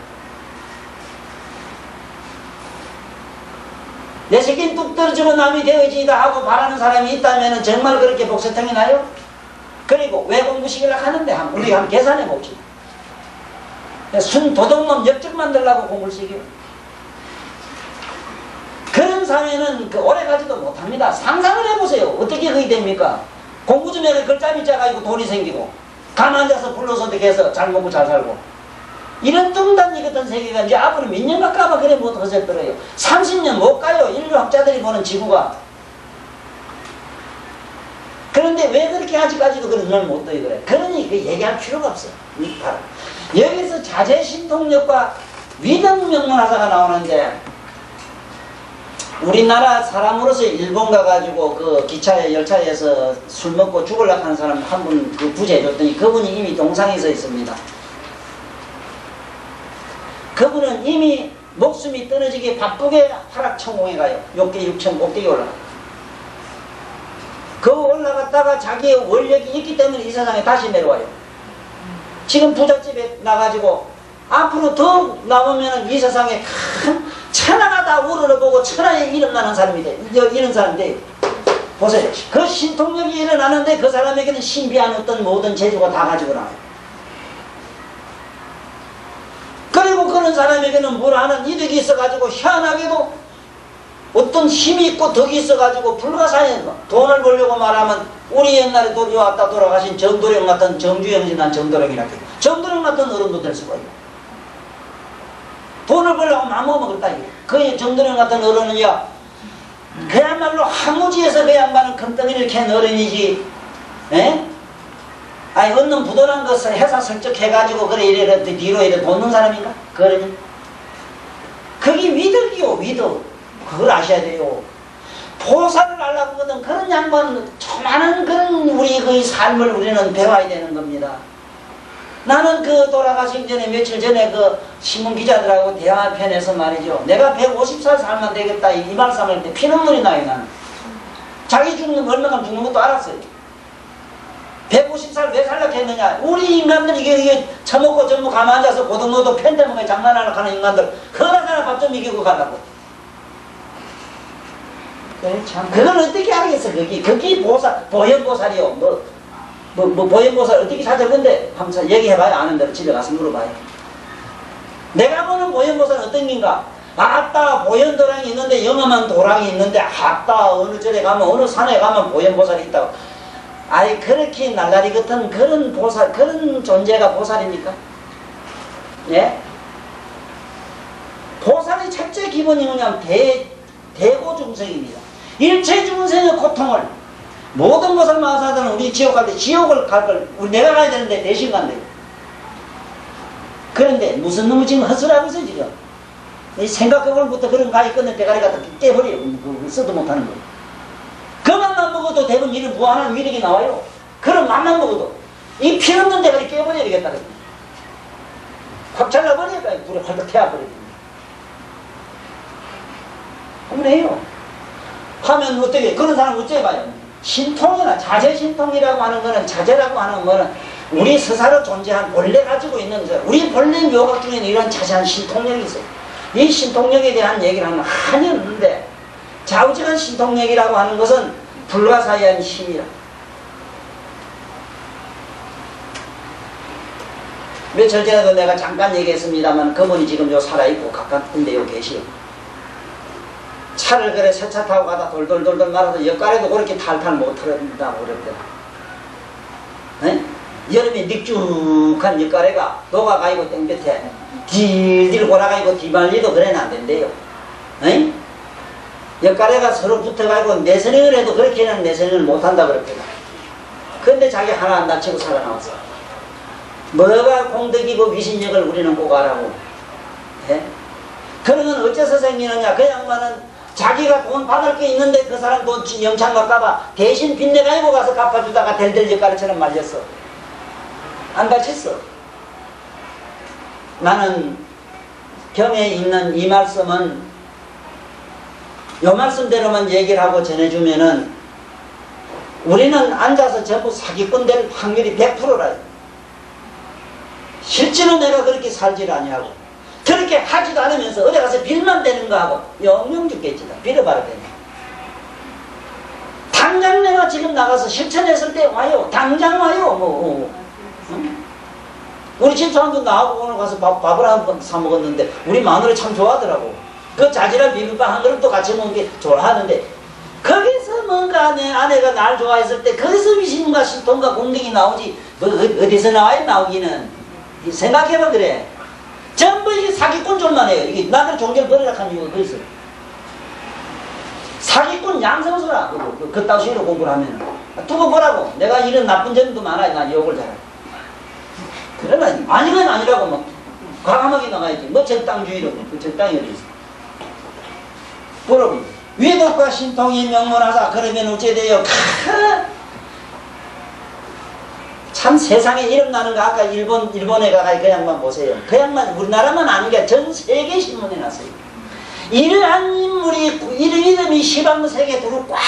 내 새끼는 뚝 떨어지고 남이 되어지다 하고 바라는 사람이 있다면 정말 그렇게 복사통이 나요? 그리고 왜 공부시키려고 하는데 우리 한번 계산해 봅시다. 순 도둑놈 역적 만들려고 공부를 시켜요. 그런 사회는 오래 가지도 못해. 못합니다. 상상을 해보세요. 어떻게 그게 됩니까? 공부 좀 해서 글자비 짜가지고 돈이 생기고 가만 앉아서 불러서 어떻게 해서 잘 먹고 잘 살고 이런 뚱단지 같은 세계가 이제 앞으로 몇 년 갈까봐 그래 못 하셨더래요. 30년 못 가요. 인류학자들이 보는 지구가. 그런데 왜 그렇게 아직까지도 그런 눈을 못 떠요 그래. 그러니 그 얘기할 필요가 없어. 여기서 자제신통력과 위등명문하사가 나오는데 우리나라 사람으로서 일본 가가지고 그 기차에 열차에서 술 먹고 죽으려고 하는 사람 한 분 그 부재해줬더니 그분이 이미 동상에 서 있습니다. 그분은 이미 목숨이 떨어지기 바쁘게 화락천공에 가요. 6개 6천 꼭대기 올라가요. 그 올라갔다가 자기의 원력이 있기 때문에 이 세상에 다시 내려와요. 지금 부잣집에 나가지고 앞으로 더 나오면 이 세상에 큰 천하가 다 우러러보고 천하에 이름 나는 사람이 돼. 이런 사람인데 보세요. 그 신통력이 일어나는데 그 사람에게는 신비한 어떤 모든 재주가 다 가지고 나와요. 그리고 그런 사람에게는 뭘 하는 이득이 있어가지고 희한하게도 어떤 힘이 있고 덕이 있어가지고 불가사의 돈을 벌려고 말하면 우리 옛날에 왔다 돌아가신 정도령 같은 정주영신 난 정도령이라고 해요. 정도령 같은 어른도 될 수가 있고 돈을 벌려고 마음먹으면 그렇다 이게. 그 정도령 같은 어른은요 그야말로 항우지에서 그 양반은 금덩이를 캔 어른이지 에? 아니 얻는 부도난 것을 회사 설적해가지고 그래 이래 뒤로 이래 돕는 사람인가? 그 어른이? 그게 위덕이요 위덕. 그걸 아셔야 돼요. 보살을 하려고 하거든 그런 양반 조만한 그런 우리 그 삶을 우리는 배워야 되는 겁니다. 나는 그 돌아가시기 전에 며칠 전에 그 신문 기자들하고 대화편에서 말이죠. 내가 150살 살면 되겠다 이 말씀을 할 때 피눈물이 나요 나는. 자기 죽는 얼마나 죽는 것도 알았어요. 150살 왜 살려고 했느냐. 우리 인간들 이게 처먹고 전부 가만 앉아서 고등어도 펜대먹에 장난하려고 하는 인간들 그나저나 밥 좀 이기고 가려고. 네, 참. 그걸 어떻게 하겠어, 그게 보살, 보현보살이요. 보현보살 어떻게 찾을 건데? 한번 얘기해봐요. 아는 대로 집에 가서 물어봐요. 내가 보는 보현보살은 어떤 긴가? 아따, 보현도랑이 있는데, 영험한 도랑이 있는데, 아따, 어느 절에 가면, 어느 산에 가면 보현보살이 있다고. 아이, 그렇게 날라리 같은 그런 보살, 그런 존재가 보살입니까? 예? 보살의 첫째 기본이 뭐냐면, 대고중생입니다. 일체 중생의 고통을 모든 것을 마사하는 우리 지옥 갈 때 지옥을 갈 걸 우리 내가 가야 되는데 대신 간대요. 그런데 무슨 놈이 지금 헛소리하고 있어 지금. 이 생각해보면부터 그런 가위 끊는 대가리 갖다 깨버려요. 쓰도 못하는 거. 그 맘만 먹어도 대부분 이런 무한한 위력이 나와요. 그런 맘만 먹어도 이 피없는 대가리 깨버려야 되겠다. 확 잘라버려야 불에 활짝 태워버려야 됩니다. 그래요. 하면 어떻게 그런 사람 어째 봐요. 신통이나 자제신통이라고 하는 거는 자제라고 하는 거는 우리 스스로 존재한 본래 가지고 있는 우리 본래 묘각 중에는 이런 자세한 신통력이 있어요. 이 신통력에 대한 얘기를 하면 한이 없는데 좌우지간 신통력이라고 하는 것은 불가사의한 힘이라. 며칠 전에도 내가 잠깐 얘기했습니다만 그분이 지금 요 살아있고 가까운데 요 계시요. 차를 그래 새 차 타고 가다 돌돌돌돌 말아서 옆가래도 그렇게 탈탈 못 털어낸다고 그랬더라. 여름에 닉죽한 옆가래가 녹아가지고 땡볕에 딜딜 골아가지고 뒤말리도 그래는 안 된대요. 옆가래가 서로 붙어가지고 내선행을 해도 그렇게는 내선행을 못한다 그랬거든. 근데 자기 하나 안 다치고 살아나왔어. 뭐가 공덕이고 위신력을 우리는 꼭 알아고. 그러면 어째서 생기느냐. 그 양반은 자기가 돈 받을 게 있는데 그 사람 돈 영창 갈까봐 대신 빚내가지고 가서 갚아주다가 델델 옆가래처럼 말렸어. 안 다쳤어. 나는 경에 있는 이 말씀은 요 말씀대로만 얘기를 하고 전해주면은 우리는 앉아서 전부 사기꾼 될 확률이 100%라. 실제로 내가 그렇게 살질 아니하고 그렇게 하지도 않으면서 어디 가서 빌만 되는 거하고 영영 죽겠지. 빌어봐라 되네. 당장 내가 지금 나가서 실천했을 때 와요. 당장 와요. 우리 집 사람도 나하고 오늘 가서 밥을 한 번 사 먹었는데 우리 마누라 참 좋아하더라고. 그 자질한 비빔밥 한 그릇도 같이 먹는 게 좋아하는데 거기 내가 내 아내가 날 좋아했을 때 거기서 미신과 신통과 공덕이 나오지 뭐 어디서 나와야 나오기는. 생각해봐. 그래 전부 이게 사기꾼 줄만 해요. 이게 나들 종교를 버리라 하는 이유가 그 있어. 사기꾼 양성수라 그따위 식으로 공부를 하면 두고 보라고. 내가 이런 나쁜 점도 많아요. 난 욕을 잘해. 그러나 아니면 아니라고 막 과감하게 나가야지. 뭐 적당주의로 그 적당히 어디 있어. 보라고. 위덕과 신통이 명문하다. 그러면 어째 돼요? 참 세상에 이름 나는 거 아까 일본에 가가 그 양만 보세요. 그 양만 우리나라만 아닌 게 전 세계 신문에 났어요. 이러한 인물이 이름이 시방세계 두루 꽉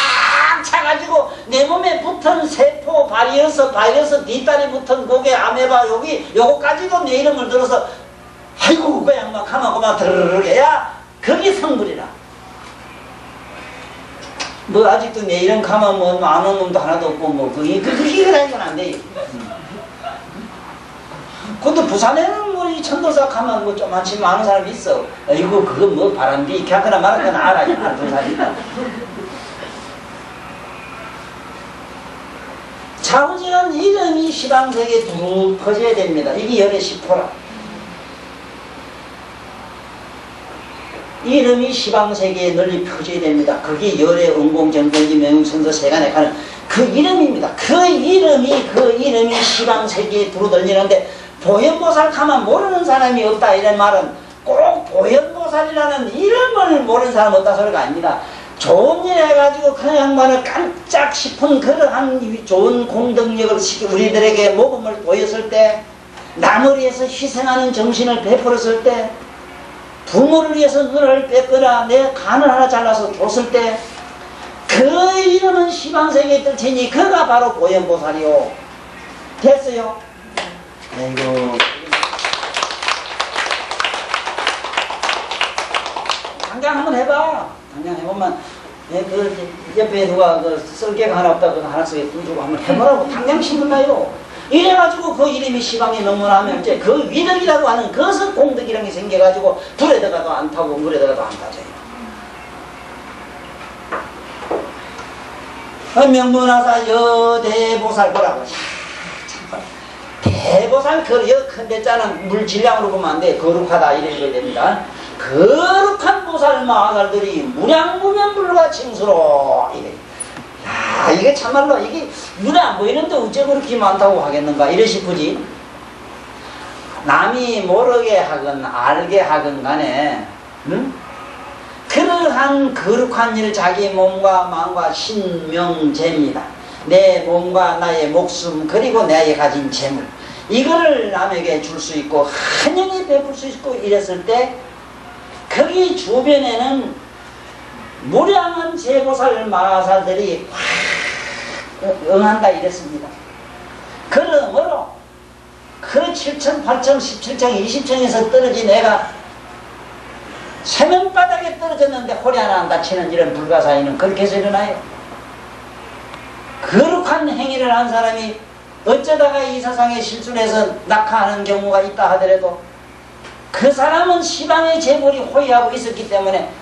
차가지고 내 몸에 붙은 세포 바이러스 뒷다리 붙은 고개 아메바 여기 요거까지도 내 이름을 들어서 아이고 그 양만 가만 고만 드르르르 해야 그게 성불이라. 뭐 아직도 내 이름 가만 뭐 아는 놈도 하나도 없고 뭐 그게 다니면 안 돼요. 근데 부산에는 뭐 이 천도사 가면 뭐 좀 아는 사람이 있어. 이거 그거 뭐 바람비 이렇게 하거나 말하거나 알아야 알던 사람이다. 자우지간 이름이 시방세계에 두 퍼져야 됩니다. 이게 열의 10호라. 이름이 시방세계에 널리 퍼져야 됩니다. 그게 열의 응공정전기 명성서 세간에 가는 그 이름입니다. 그 이름이 시방세계에 두루 들리는데 보현보살 가만 모르는 사람이 없다 이런 말은 꼭 보현보살이라는 이름을 모르는 사람 없다 소리가 아닙니다. 좋은 일 해가지고 그 양반을 깜짝 싶은 그러한 좋은 공덕력을 우리들에게 모범을 보였을 때, 남을 위해서 희생하는 정신을 베풀었을 때, 부모를 위해서 눈을 뺐거나 내 간을 하나 잘라서 줬을 때 그 이름은 시방세계에 뜰 테니 그가 바로 보현보살이요. 됐어요? 아이고. 당장 한번 해봐. 당장 해보면 그 옆에 누가 그 썰개가 하나 없다 그 하나 쓰게 주고 한번 해보라고. 당장 신문나요. 이래가지고 그 이름이 시방에 명문하면 이제 그 위덕이라고 하는 그것은 공덕이라는 게 생겨가지고 불에다가도 안 타고 물에다가도 안 타져요. 명문하사 여대보살 보라고. 대보살 큰 대자는 물 질량으로 보면 안 돼. 거룩하다 이래야 됩니다. 거룩한 보살 마살들이 무량무면불과 칭수로 이래. 야, 이게 참말로 이게 눈에 안 보이는데 어째 그렇게 많다고 하겠는가 이래 싶으지. 남이 모르게 하건 알게 하건 간에 그러한 거룩한 일 자기 몸과 마음과 신명재입니다. 내 몸과 나의 목숨 그리고 내가 가진 재물 이거를 남에게 줄 수 있고 한영히 베풀 수 있고 이랬을 때 거기 주변에는 무량한 제보살 마살들이 확 응한다 이랬습니다. 그러므로 그 7층, 8층, 17층, 20층에서 떨어진 애가 세면바닥에 떨어졌는데 허리 하나 안 다치는 이런 불가사의는 그렇게 해서 일어나요. 거룩한 행위를 한 사람이 어쩌다가 이 세상에 실수를 해서 낙하하는 경우가 있다 하더라도 그 사람은 시방의 재물이 호위하고 있었기 때문에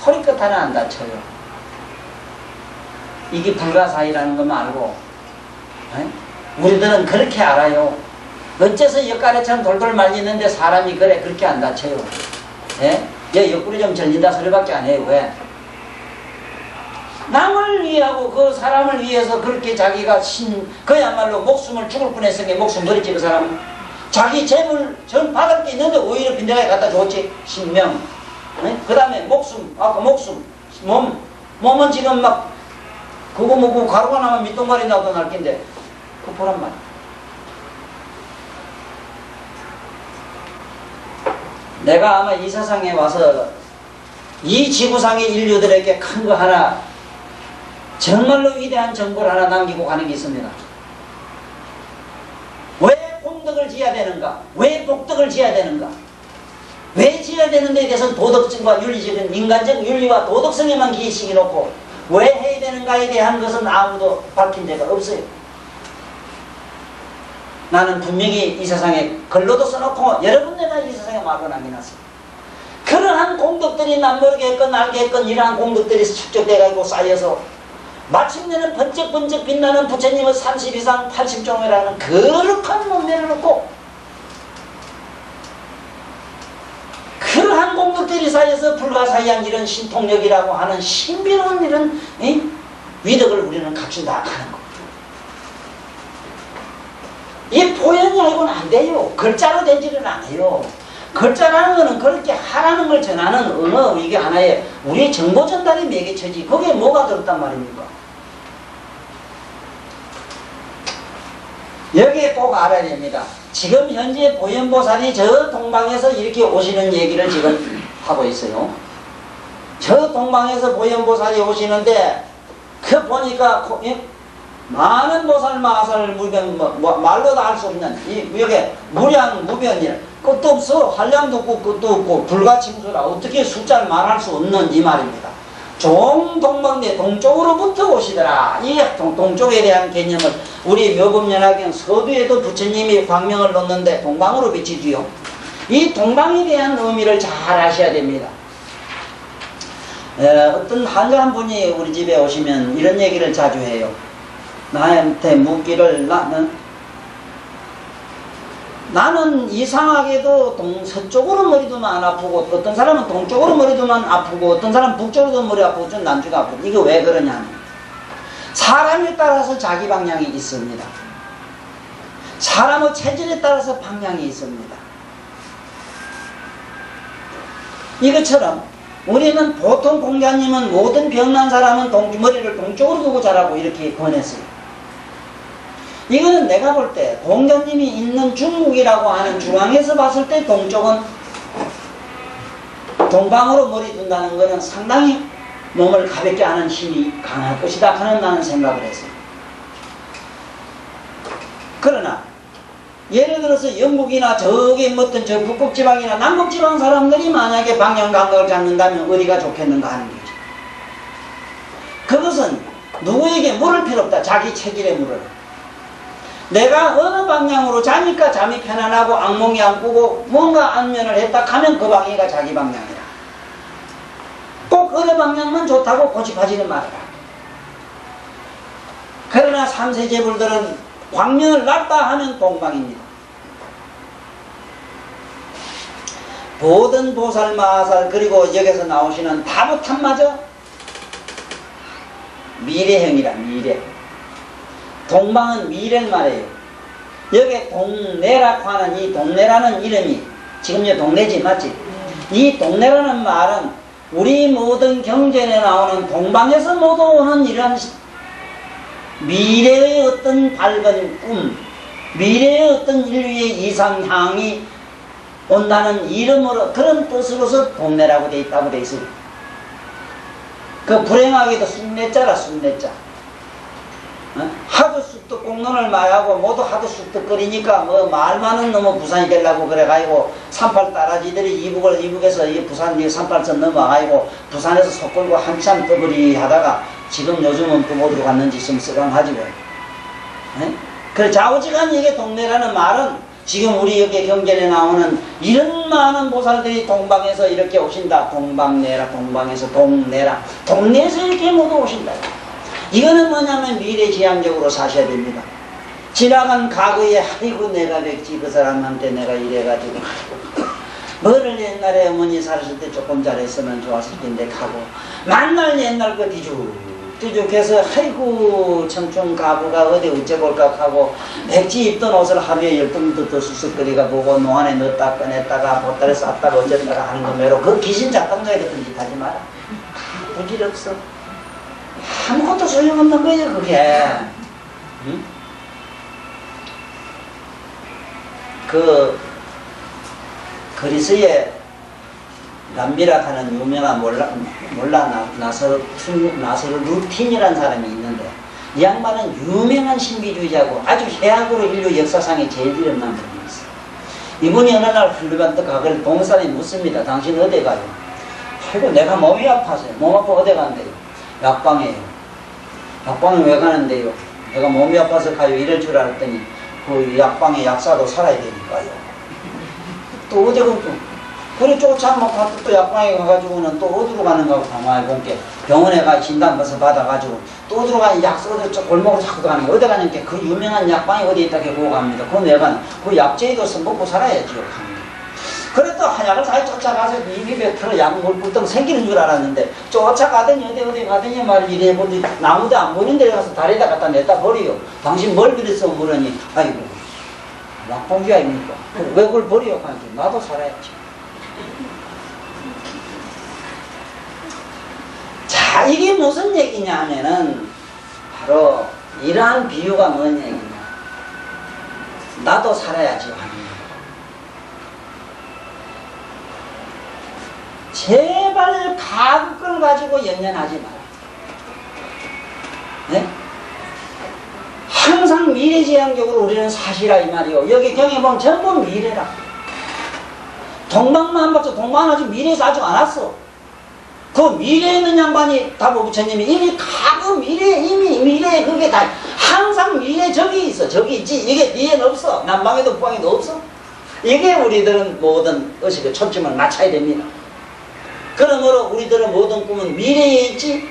허리끝 하나 안 다쳐요. 이게 불가사의라는 것만 알고 우리들은 그렇게 알아요. 어째서 옆가래처럼 돌돌 말리는데 사람이 그렇게 안 다쳐요. 얘 옆구리 좀 절린다 소리밖에 안 해요. 왜? 남을 위하고 그 사람을 위해서 그렇게 자기가 그야말로 목숨을 죽을 뻔했으니 목숨 버렸지. 그 사람은 자기 재물 전 받을 게 있는데 오히려 빈대가에 갖다 줬지. 신명 그 다음에 목숨 아까 목숨 몸은 지금 막 그거 먹고 가루가 나면 밑동가리 나도 날 낀데 그 보란 말이야. 내가 아마 이 세상에 와서 이 지구상의 인류들에게 큰 거 하나 정말로 위대한 정보를 하나 남기고 가는 게 있습니다. 왜 공덕을 지어야 되는가? 왜 복덕을 지어야 되는가? 왜 지어야 되는 데에 대해서는 도덕성과 윤리적인 인간적 윤리와 도덕성에만 기시기 놓고 왜 해야 되는가에 대한 것은 아무도 밝힌 데가 없어요. 나는 분명히 이 세상에 글로도 써놓고 여러 번 내가 이 세상에 말로 남겨놨어요. 그러한 공덕들이 남 모르게 했건 알게 했건 이러한 공덕들이 축적돼가지고 쌓여서 마침내는 번쩍번쩍 빛나는 부처님의 30이상 80종이라는 거룩한 몸매를 놓고 그러한 공덕들이 사이에서 불가사의한 이런 신통력이라고 하는 신비로운 이런 위덕을 우리는 갖춘다 하는 거. 이 보현이 아니고는 안 돼요. 글자로 되지는 않아요. 글자라는 거는 그렇게 하라는 걸 전하는 언어, 이게 하나의 우리의 정보 전달의 매개체지. 거기에 뭐가 들었단 말입니까? 여기에 꼭 알아야 됩니다. 지금 현재 보현보살이 저 동방에서 이렇게 오시는 얘기를 지금 하고 있어요. 저 동방에서 보현보살이 오시는데 그 보니까 많은 보살 마살 무변 말로도 할 수 없는 이 여기 무량 무변이라 끝도 없어. 한량도 없고 끝도 없고 불가침수라 어떻게 숫자를 말할 수 없는 이 말입니다. 동방대 동쪽으로부터 오시더라. 이 동쪽에 대한 개념을 우리 묘금연화경 서두에도 부처님이 광명을 놓는데 동방으로 비치지요. 이 동방에 대한 의미를 잘 아셔야 됩니다. 어떤 한가한 분이 우리 집에 오시면 이런 얘기를 자주 해요. 나한테 묻기를 나는 이상하게도 서쪽으로 머리 두면 안 아프고 어떤 사람은 동쪽으로 머리 두면 아프고 어떤 사람은 북쪽으로 머리 아프고 좀 남주가 아프고 이거 왜 그러냐면 사람에 따라서 자기 방향이 있습니다. 사람의 체질에 따라서 방향이 있습니다. 이것처럼 우리는 보통 공자님은 모든 병난 사람은 머리를 동쪽으로 두고 자라고 이렇게 권했어요. 이거는 내가 볼 때 공자님이 있는 중국이라고 하는 중앙에서 봤을 때 동쪽은 동방으로 머리 둔다는 것은 상당히 몸을 가볍게 하는 힘이 강할 것이다 하는 나는 생각을 했어요. 그러나 예를 들어서 영국이나 저기 어떤 저 북극지방이나 남극지방 사람들이 만약에 방향 감각을 잡는다면 어디가 좋겠는가 하는 거죠. 그것은 누구에게 물을 필요 없다. 자기 체질에 물을. 내가 어느 방향으로 자니까 잠이 편안하고 악몽이 안 꾸고 뭔가 안면을 했다 하면 그 방향이 자기 방향이라. 꼭 어느 방향만 좋다고 고집하지는 말아라. 그러나 삼세제불들은 광명을 놨다 하면 동방입니다. 모든 보살 마살 그리고 여기서 나오시는 다부탄마저 미래형이라. 미래. 동방은 미래를 말해요. 여기 동네라고 하는 이 동네라는 이름이 지금 이 동네지 맞지? 이 동네라는 말은 우리 모든 경전에 나오는 동방에서 모두 오는 이런 미래의 어떤 밝은 꿈, 미래의 어떤 인류의 이상향이 온다는 이름으로 그런 뜻으로서 동네라고 돼 있다고 돼 있어요. 그 불행하게도 순례자라 순례자. 하도 쑥떡 공론을 많이 하고 모두 하도 쑥떡거리니까 뭐 말 많은 놈은 부산이 되려고 그래가지고 38 따라지들이 이북에서 이 부산 38선 넘어가지고 부산에서 속 걸고 한참 떠버리 하다가 지금 요즘은 또 어디로 갔는지 좀 쓰강하지 왜. 그래 좌우지간 이게 동네라는 말은 지금 우리 여기 경전에 나오는 이런 많은 보살들이 동방에서 이렇게 오신다. 동방내라 동방에서 동내라 동네에서 이렇게 모두 오신다. 이거는 뭐냐면 미래지향적으로 사셔야 됩니다. 지나간 과거에 아이고 내가 백지 그 사람한테 내가 이래가지고 뭐를 옛날에 어머니 살았을 때 조금 잘했으면 좋았을 텐데 하고 만날 옛날 그 뒤죽해서 아이고 청춘 가부가 어디 어째볼까 하고 백지 입던 옷을 하루에 10번도 더 수습거리가 보고 노안에 넣었다 꺼냈다가 보따리 쌌다가 얹었다가 하는 거 매로 그 귀신 작당자에 같은 짓 하지 마라. 부질없어. 아무것도 소용없는 거예요 그게. 응? 그 그리스의 남비락 하는 유명한 나서르 루틴이라는 사람이 있는데 이 양반은 유명한 신비주의자고 아주 해악으로 인류 역사상에 제일 일어난 분이었어요. 이분이 어느 날 훌륭한데 가글 동사람이 묻습니다. 당신 어디 가요? 아이고 내가 몸이 아파서요. 몸 아파 어디 간대요? 약방에요. 약방에 왜 가는데요? 내가 몸이 아파서 가요. 이럴 줄 알았더니 그 약방에 약사도 살아야 되니까요. 또 어디 가고 그래 쫓아먹고 또 약방에 가가지고는 또 어디로 가는가 가만히 본게 병원에 가 진단 벌써 받아가지고 또 어디로 가니 약 써도 골목으로 자꾸 가는 거 어디 가는게 그 유명한 약방이 어디 있다게 보고 갑니다. 그건 왜 가는 그 약제도 써 먹고 살아야지요. 그래도 한약을 잘 쫓아가서 입에 틀어 약물 꿀떡 생기는 줄 알았는데 쫓아가더니 어디 가더니 말을 이래 보더니 나무도 안 보이는 데 가서 다리에다 갖다 냈다 버려요. 당신 뭘 그랬어 물으니 아이고 약봉지 아닙니까? 왜 그걸 버려요? 나도 살아야지. 자, 이게 무슨 얘기냐 하면은 바로 이러한 비유가 뭔 얘기냐. 나도 살아야지 하는 거예요. 제발 가극을 가지고 연연하지 마라. 네? 항상 미래지향적으로 우리는 사시라 이 말이요. 여기 경에 보면 전부 미래라. 동방만 봤죠. 동방은 아직 미래에서 아직 안 왔어. 그 미래에 있는 양반이 다보 부처님이 이미 가그 미래 이미 미래에 그게 다 항상 미래 저기 있어. 저기 있지. 이게 뒤에는 없어. 남방에도 북방에도 없어. 이게 우리들은 모든 의식의 초점을 맞춰야 됩니다. 그러므로 우리들은 모든 꿈은 미래에 있지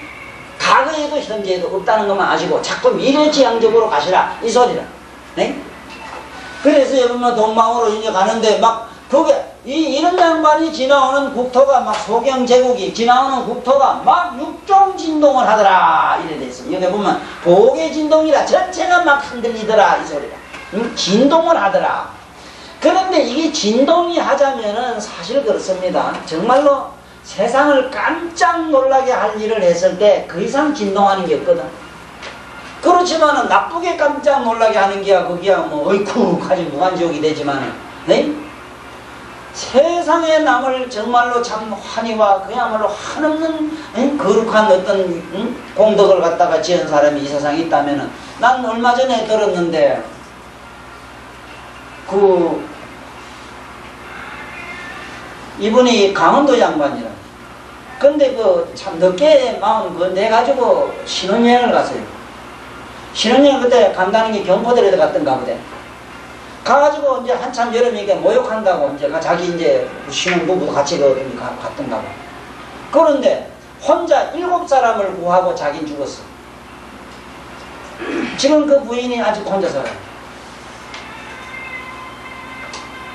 과거에도 현재에도 없다는 것만 아시고 자꾸 미래지향적으로 가시라 이 소리라. 네? 그래서 여러분 동방으로 이제 가는데 막 그게 이런 양반이 지나오는 국토가 막 소경제국이 지나오는 국토가 막 육종 진동을 하더라 이래 됐어. 여기 보면 보게 진동이라 전체가 막 흔들리더라 이 소리라. 진동을 하더라. 그런데 이게 진동이 하자면은 사실 그렇습니다. 정말로 세상을 깜짝 놀라게 할 일을 했을 때 그 이상 진동하는 게 없거든. 그렇지만은 나쁘게 깜짝 놀라게 하는 게야 거기야 뭐 어이쿠 하지 무한지옥이 되지만은 네? 세상에 남을 정말로 참 환희와 그야말로 한없는 거룩한 어떤 공덕을 갖다가 지은 사람이 이 세상에 있다면은 난 얼마 전에 들었는데 이분이 강원도 양반이라. 근데 참 늦게 마음 내가지고 신혼여행을 갔어요. 신혼여행 그때 간다는 게 경포대로 갔던가 보대. 가가지고 이제 한참 여름이니까 모욕한다고 이제 자기 이제 신혼부부 같이 갔던가 봐. 그런데 혼자 7사람을 구하고 자긴 죽었어. 지금 그 부인이 아직 혼자 살아요.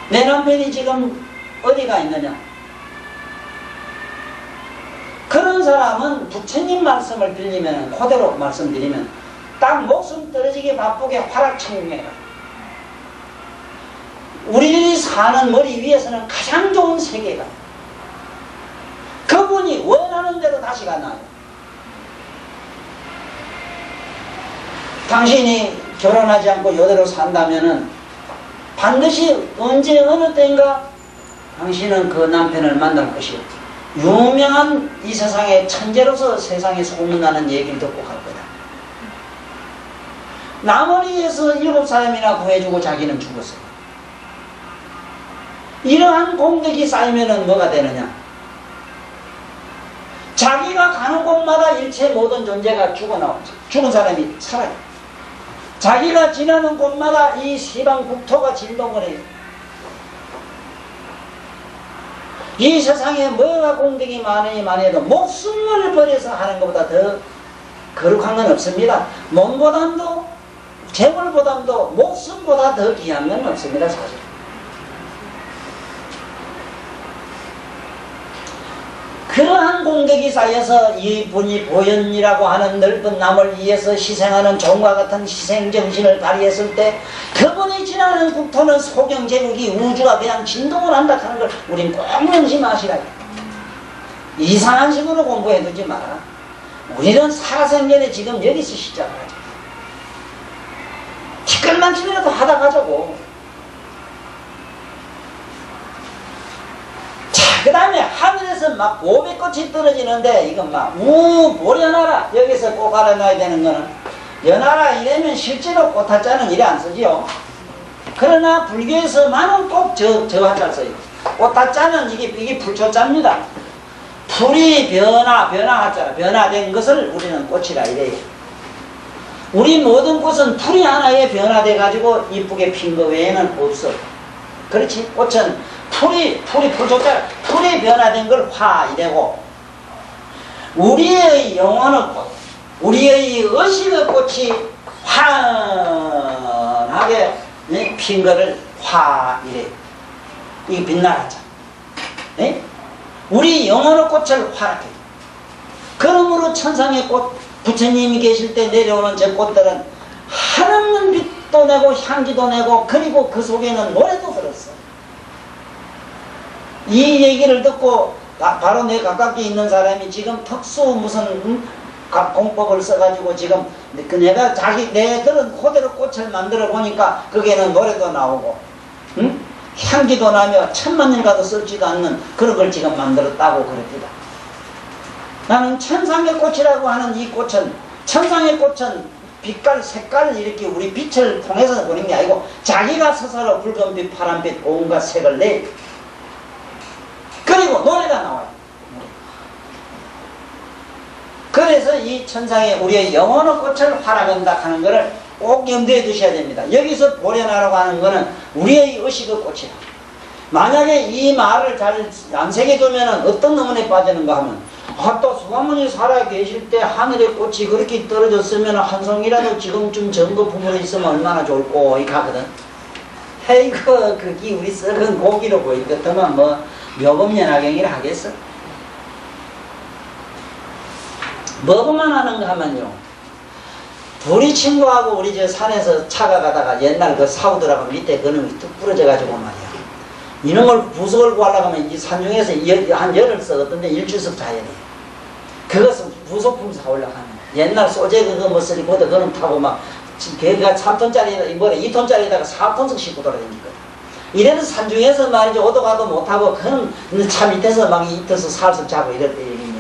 내 남편이 지금 어디가 있느냐. 그런 사람은 부처님 말씀을 빌리면 그대로 말씀드리면 딱 목숨 떨어지게 바쁘게 화락천궁해라. 우리들이 사는 머리 위에서는 가장 좋은 세계가 그분이 원하는 대로 다시 가나요. 당신이 결혼하지 않고 이대로 산다면은 반드시 언제 어느 때인가 당신은 그 남편을 만날 것이요. 유명한 이 세상의 천재로서 세상에 소문나는 얘기를 듣고 갈 거다. 남을 위해서 7사람이나 구해주고 자기는 죽었어. 이러한 공덕이 쌓이면은 뭐가 되느냐? 자기가 가는 곳마다 일체 모든 존재가 죽어나오죠. 죽은 사람이 살아요. 자기가 지나는 곳마다 이 시방 국토가 진동을 해요. 이 세상에 뭐가 공덕이 많으니 많아도 목숨을 버려서 하는 것보다 더 거룩한 건 없습니다. 몸보담도 재물보담도 목숨보다 더 귀한 건 없습니다. 사실. 그러한 공덕이 쌓여서 이분이 보현이라고 하는 넓은 남을 위해서 희생하는 종과 같은 희생정신을 발휘했을 때 그분이 지나는 국토는 소경제국이 우주가 그냥 진동을 한다 하는 걸 우린 꼭 명심하시라. 이상한 식으로 공부해두지 마라. 우리는 살아생전에 지금 여기서 시작하자. 티끌만큼이라도 하다 가자고. 그 다음에 하늘에서 막 고백꽃이 떨어지는데 이건 막 보려나라. 여기서 꼭 알아놔야 되는 거는 연하라 이러면 실제로 꽃화자는 이래 안 쓰지요. 그러나 불교에서만은 꼭 저 한자를 써요. 꽃화자는 이게 불초자입니다. 풀이 변화하잖아. 변화된 것을 우리는 꽃이라 이래요. 우리 모든 꽃은 풀이 하나에 변화돼 가지고 이쁘게 핀 거 외에는 없어. 그렇지? 꽃은 풀이 풀조차 풀이 변화된 걸 화 이래고, 우리의 영혼의 꽃, 우리의 의식의 꽃이 환하게 핀 거를 화 이래. 이게 빛나라잖아. 우리 영혼의 꽃을 화랗게. 그러므로 천상의 꽃, 부처님이 계실 때 내려오는 저 꽃들은 한없는 빛도 내고 향기도 내고, 그리고 그 속에는 노래도 들었어. 이 얘기를 듣고 바로 내 가깝게 있는 사람이 지금 특수 무슨 공법을 써가지고 지금 내가 내 들은 그대로 꽃을 만들어 보니까 거기에는 노래도 나오고, 응? 향기도 나며 천만 년 가도 썩지도 않는 그런 걸 지금 만들었다고 그럽니다. 나는 천상의 꽃이라고 하는 이 꽃은, 천상의 꽃은 빛깔, 색깔을 이렇게 우리 빛을 통해서 보는 게 아니고 자기가 스스로 붉은빛, 파란빛, 온갖 색을 내. 그리고 노래가 나와요. 그래서 이 천상의 우리의 영혼의 꽃을 활아간다 하는 것을 꼭 염두에 두셔야 됩니다. 여기서 보련하라고 하는 것은 우리의 의식의 꽃이다. 만약에 이 말을 잘 안 새겨두면 어떤 의문에 빠지는가 하면, 또 수화문이 살아 계실 때 하늘의 꽃이 그렇게 떨어졌으면 한 송이라도 지금쯤 전거 부물에 있으면 얼마나 좋을꼬 이 가거든. 헤이그 그게 우리 썩은 고기로 보이겠더만 뭐 묘금연화경이라 하겠어. 뭐만 하는가 하면요, 둘이 친구하고 우리 저 산에서 차가 가다가 옛날 그 사우더라고 밑에 그놈이 뚝 부러져 가지고 말이야, 이놈을 부석을 구하려고 하면 이 산중에서 한 열흘 썩었던데 일주석 자야 돼. 그것은 부속품 사오려고 하면 옛날 소재 그거 뭐 쓰리 보다 그놈 타고 막 걔가 3톤짜리 뭐래 2톤짜리에다가 4톤씩 싣고 돌아다니거든. 이래서 산중에서 말이지 오도 가도 못하고 그런 차 밑에서 막 이터서 살석 자고 이럴 때 얘기냐.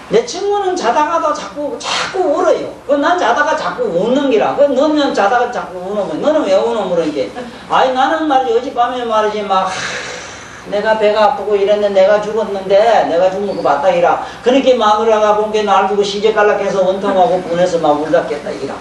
내 친구는 자다가도 자꾸 울어요. 난 자다가 자꾸 우는 기라. 너는 자다가 자꾸 우는, 너는 왜 우는 그런게? 아니 나는 말이지 어젯밤에 말이지 막 내가 배가 아프고 이랬는데 내가 죽었는데 내가 죽는 거 맞다 이라. 그렇게 마누라가 본 게 날 두고 시제 깔락해서 원통하고 분해서 막 울다겠다 이라.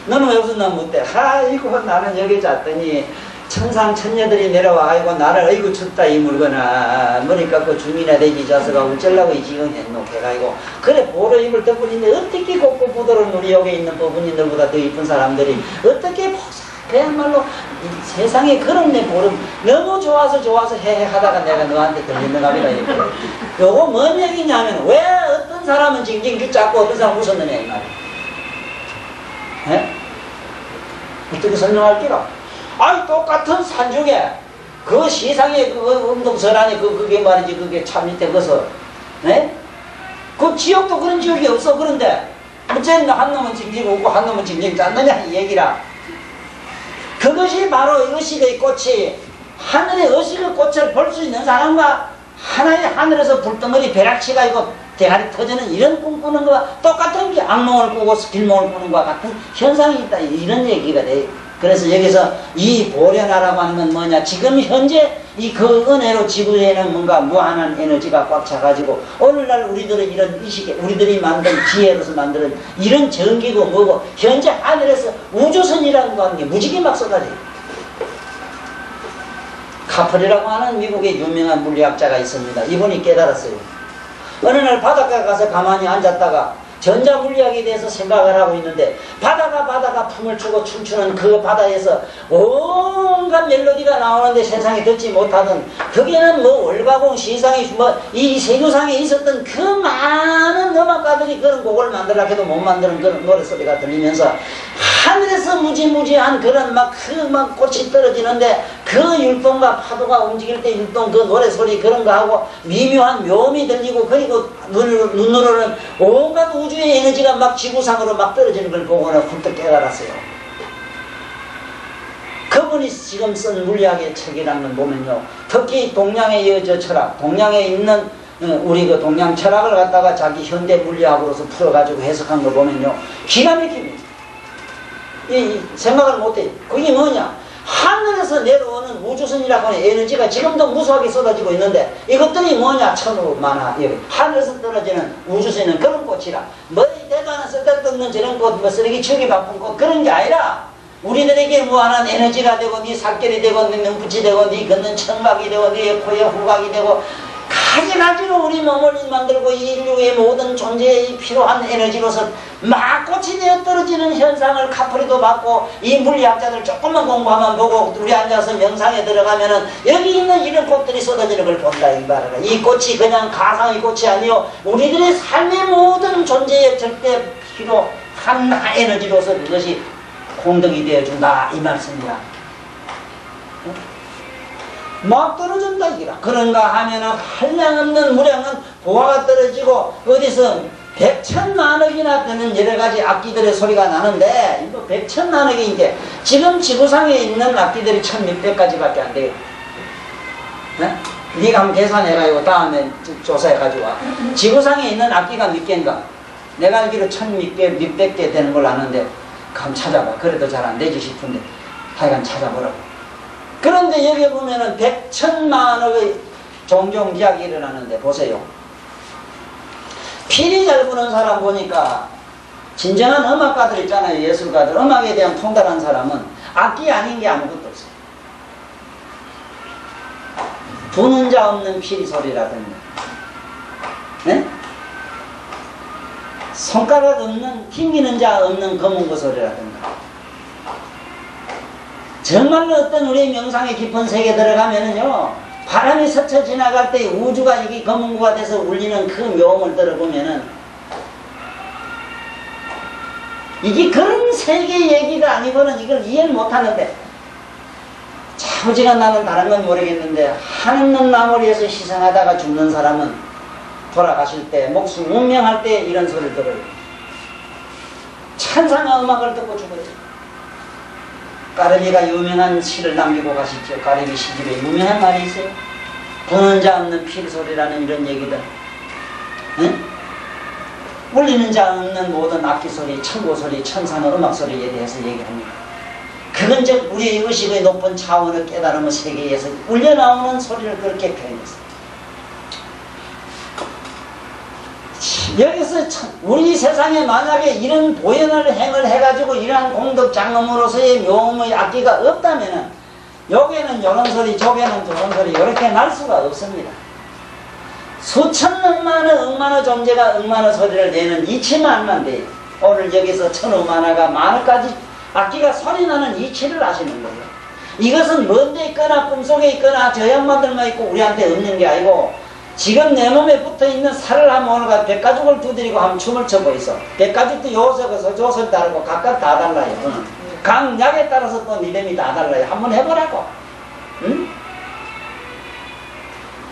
너는 왜 웃었나 묻대. 아이고 나는 여기 잤더니 천상 천녀들이 내려와가지고 나를 어이구 쳤다 이 물거나 뭐니까 그 주민에 대기 자서가 어쩌려고 이 지경 했노 해가지고 그래 보러 입을 덕분인데 어떻게 곱고 부드러운 우리 여기 있는 법문인들보다 더 이쁜 사람들이 어떻게 그야말로 세상에 그런 내 보름 너무 좋아서 헤헤 하다가 내가 너한테 들리는 갑니다. 요거 뭔 얘기냐면 왜 어떤 사람은 징징 죽잡고 어떤 사람은 웃었느냐 이 말이야. 에? 어떻게 설명할기로? 아니 똑같은 산중에 그 시상에 그 운동설안에 그게 말이지 그게 참 밑에 거서 에? 그 지역도 그런 지역이 없어. 그런데 어쨌든 한 놈은 징징 웃고 한 놈은 징징 짰느냐 이 얘기라. 그것이 바로 의식의 꽃이 하늘의 의식의 꽃을 볼 수 있는 사람과 하나의 하늘에서 불덩어리 벼락치가 있고 대가리 터지는 이런 꿈꾸는 것과 똑같은 게 악몽을 꾸고 길몽을 꾸는 것과 같은 현상이 있다 이런 얘기가 돼. 그래서 여기서 이 보련하라고 하는 건 뭐냐, 지금 현재 이 그 은혜로 지구에는 뭔가 무한한 에너지가 꽉 차가지고 오늘날 우리들은 이런 의식에 우리들이 만든 지혜로서 만드는 이런 전기고 뭐고 현재 하늘에서 우주선이라는 거 하는 게 무지개 막 쏟아져요. 카플이라고 하는 미국의 유명한 물리학자가 있습니다. 이분이 깨달았어요. 어느 날 바닷가에 가서 가만히 앉았다가 전자물리학에 대해서 생각을 하고 있는데 바다가 품을 추고 춤추는 그 바다에서 온갖 멜로디가 나오는데 세상에 듣지 못하던 거기에는 뭐 월가공 시상이 뭐 이 세계상에 있었던 그 많은 음악가들이 그런 곡을 만들라 해도 못 만드는 그런 노래소리가 들리면서 하늘에서 무지무지한 그런 막 꽃이 떨어지는데 그 율동과 파도가 움직일 때 율동 그 노래소리 그런 거 하고 미묘한 묘음이 들리고 그리고 눈으로는 온갖 우주의 에너지가 막 지구상으로 막 떨어지는 걸 보고는 훌떡 깨달았어요. 그분이 지금 쓴 물리학의 책이라는 걸 보면요, 특히 동양의 저 철학, 동양에 있는 우리 그 동양 철학을 갖다가 자기 현대 물리학으로서 풀어가지고 해석한 거 보면요, 기가 막힙니다. 생각을 못해요. 그게 뭐냐? 하늘에서 내려오는 우주선이라고 하는 에너지가 지금도 무수하게 쏟아지고 있는데 이것들이 뭐냐? 천으로 많아. 하늘에서 떨어지는 우주선은 그런 꽃이라. 머리 대단한 쓸데없는 저런 꽃, 뭐 쓰레기 치우기 바쁜 꽃 그런 게 아니라 우리들에게 무한한 에너지가 되고 네 살결이 되고 네 눈빛이 되고 네 걷는 청각이 되고 네 코의 후각이 되고 가지가지로 우리 몸을 만들고 이 인류의 모든 존재에 필요한 에너지로서 막꽃이 되어 떨어지는 현상을 카프리도 받고 이 물리학자들 조금만 공부하면 보고 우리 앉아서 명상에 들어가면은 여기 있는 이런 꽃들이 쏟아지는 걸 본다 이 말이야. 이 꽃이 그냥 가상의 꽃이 아니요 우리들의 삶의 모든 존재에 절대 필요한 에너지로서 그것이 공덕이 되어준다 이 말씀이야. 막 떨어진다 이기라. 그런가 하면은 한량없는 무량은 보화가 떨어지고 어디서 백천만억이나 되는 여러가지 악기들의 소리가 나는데 이거 백천만억이 이제 지금 지구상에 있는 악기들이 1600가지밖에 안 돼요. 네? 네가 한번 계산해가지고 다음에 조사해가지고 와. 지구상에 있는 악기가 몇 개인가? 내가 알기로 1600개 되는 걸 아는데 한번 찾아봐. 그래도 잘 안 되지 싶은데 하여간 찾아보라고. 그런데 여기 보면은 백천만억의 종종 이야기 일어나는데 보세요. 피리 잘 부는 사람 보니까 진정한 음악가들 있잖아요. 예술가들. 음악에 대한 통달한 사람은 악기 아닌 게 아무것도 없어요. 부는 자 없는 피리 소리라든가 네? 손가락 없는 튕기는 자 없는 검은고 소리라든가 정말로 어떤 우리의 명상의 깊은 세계에 들어가면은요 바람이 스쳐 지나갈 때 우주가 이게 검은고가 돼서 울리는 그 묘음을 들어보면은 이게 그런 세계 얘기가 아니고는 이걸 이해를 못하는데 차후지가 나는 다른 건 모르겠는데 하늘 나무리에서 희생하다가 죽는 사람은 돌아가실 때 목숨 운명할 때 이런 소리를 들어요. 찬상의 음악을 듣고 죽어요. 까르비가 유명한 시를 남기고 가시죠. 까르비 시집에 유명한 말이 있어요. 부는 자 없는 피리소리라는 이런 얘기들. 응? 울리는 자 없는 모든 악기소리, 천고소리, 천상의 음악소리에 대해서 얘기합니다. 그건 즉 우리의 의식의 높은 차원의 깨달음의 세계에서 울려나오는 소리를 그렇게 표현했어요. 여기서 우리 세상에 만약에 이런 보현을 행을 해가지고 이러한 공덕 장엄으로서의 묘음의 악기가 없다면은 여기에는 요런 소리 저기에는 저런 소리 이렇게 날 수가 없습니다. 수천 억만의 존재가 억만의 소리를 내는 이치만만 돼요. 오늘 여기서 천억만화가 만억까지 악기가 소리나는 이치를 아시는 거예요. 이것은 먼데 있거나 꿈속에 있거나 저 양반들만 있고 우리한테 없는 게 아니고 지금 내 몸에 붙어있는 살을 한번 오늘 100가죽을 두드리고 한번 춤을 춰보이소. 100가죽도 요석에서 조설 다르고 각각 다 달라요. 각 약에 따라서 또 이름이 다 달라요. 한번 해보라고. 응?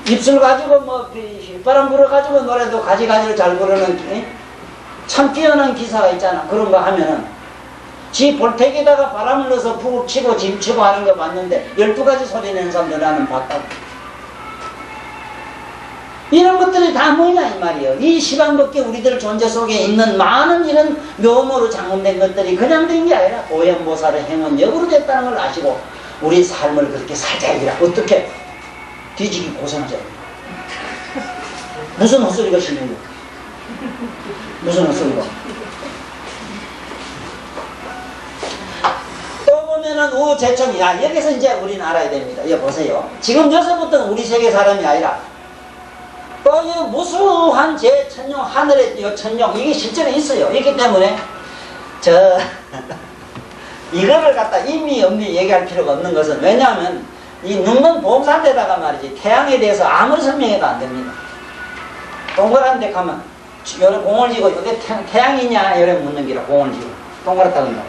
입술 가지고 뭐 휘바람 불어가지고 노래도 가지가지로 잘 부르는 참 뛰어난 기사가 있잖아. 그런 거 하면은 지 볼택에다가 바람을 넣어서 푹 치고 짐 치고 하는 거 봤는데 12가지 소리 내는 사람들 나는 봤다고. 이런 것들이 다 뭐냐 이 말이에요. 이 시간밖에 우리들 존재 속에 있는 많은 이런 묘모로 장엄된 것들이 그냥 된 게 아니라 오연보살의 행은 역으로 됐다는 걸 아시고 우리 삶을 그렇게 살자 이라. 어떻게 뒤지기 고생하자. 무슨 헛소리가 심해요. 무슨 헛소리가. 또 보면은 우제천이 여기서 이제 우리는 알아야 됩니다. 이거 보세요. 지금 여기서부터 우리 세계 사람이 아니라 또 이 무수한 제천룡 하늘의 요 천룡 이게 실제로 있어요. 있기 때문에 이거를 갖다 의미 없는 얘기할 필요가 없는 것은 왜냐하면 이 눈먼 보험사인데다가 말이지 태양에 대해서 아무리 설명해도 안 됩니다. 동그란 데 가면 요래 공을 지고 여기 태양이냐 요래 묻는 기라 공을 지고 동그랗다 그런다.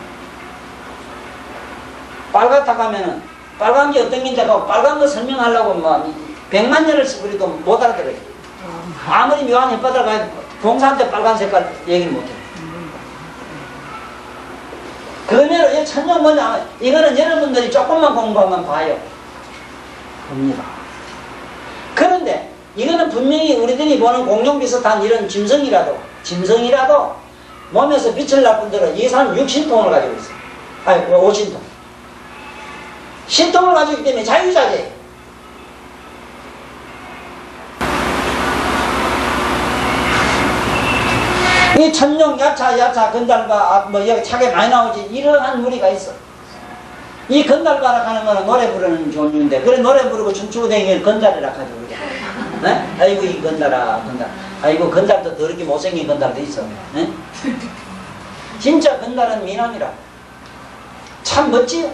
빨갛다 가면은 빨간 게 어떤 긴데 빨간 거 설명하려고 뭐 100만 년을 우리도 못 알아들어요. 아무리 묘한 햇바닥 가야 봉사한테 빨간 색깔 얘기를 못해. 그러면 이 천년 뭐냐 이거는 여러분들이 조금만 공부하면 봐요. 봅니다. 그런데 이거는 분명히 우리들이 보는 공룡 비슷한 이런 짐승이라도 몸에서 빛을 날 뿐더러 이 사람 6신통을 가지고 있어요. 아니 5신통. 신통을 가지고 있기 때문에 자유자재. 이 천룡, 야차, 근달바, 뭐, 여기 차게 많이 나오지. 이러한 무리가 있어. 이 건달가락 하는 거는 노래 부르는 종류인데, 그래 노래 부르고 춤추고 다니면 건달이라 하죠. 네? 아이고 이 건달아 건달. 아이고 건달도 더럽게 못생긴 건달도 있어. 네? 진짜 건달은 미남이라. 참 멋지요.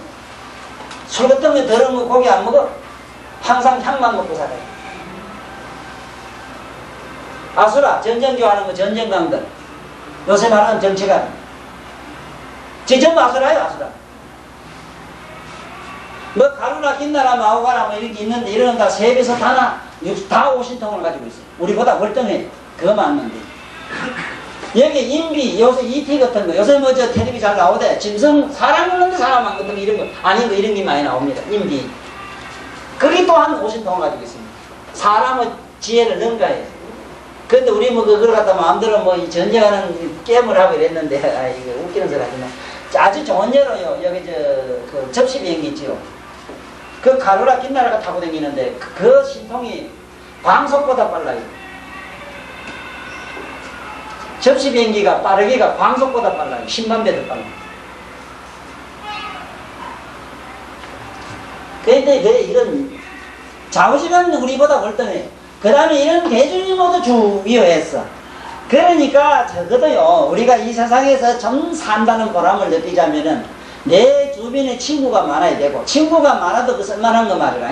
술 같은 거 더러운 거 고기 안 먹어. 항상 향만 먹고 살아요. 아수라 전쟁 하는 거 전쟁강들. 요새 말하는 정치가. 제 전부 아수라요 아수라. 뭐 가루나 김나라 마오가라 뭐 이렇게 있는데 이런 다 세배서 다나 다 오신통을 가지고 있어요. 우리보다 월등해. 그거 맞는데. 여기 인비 요새 ET 같은 거 요새 뭐 저 텔레비 잘 나오대. 짐승 사람 있는데 사람 안 같은 거 이런 거 아닌 거 이런 게 많이 나옵니다. 인비. 그게 또한 오신통을 가지고 있습니다. 사람의 지혜를 능가해요. 근데 우리 뭐 그걸 갖다 마음대로 뭐 이 전쟁하는 게임을 하고 이랬는데 아 이거 웃기는 소리 하지만 아주 좋은 예로요. 여기 그 접시 비행기 있지요. 그 가루라 김나라가 타고 다니는데 그 신통이 광속보다 빨라요. 접시 비행기가 빠르기가 광속보다 빨라요. 10만 배 더 빨라요. 그런데 이런 좌우지간 우리보다 월등해요. 그 다음에 이런 대중이 모두 주위했어. 그러니까 적어도요 우리가 이 세상에서 좀 산다는 보람을 느끼자면은 내 주변에 친구가 많아야 되고, 친구가 많아도 그 쓸만한 거 말이라,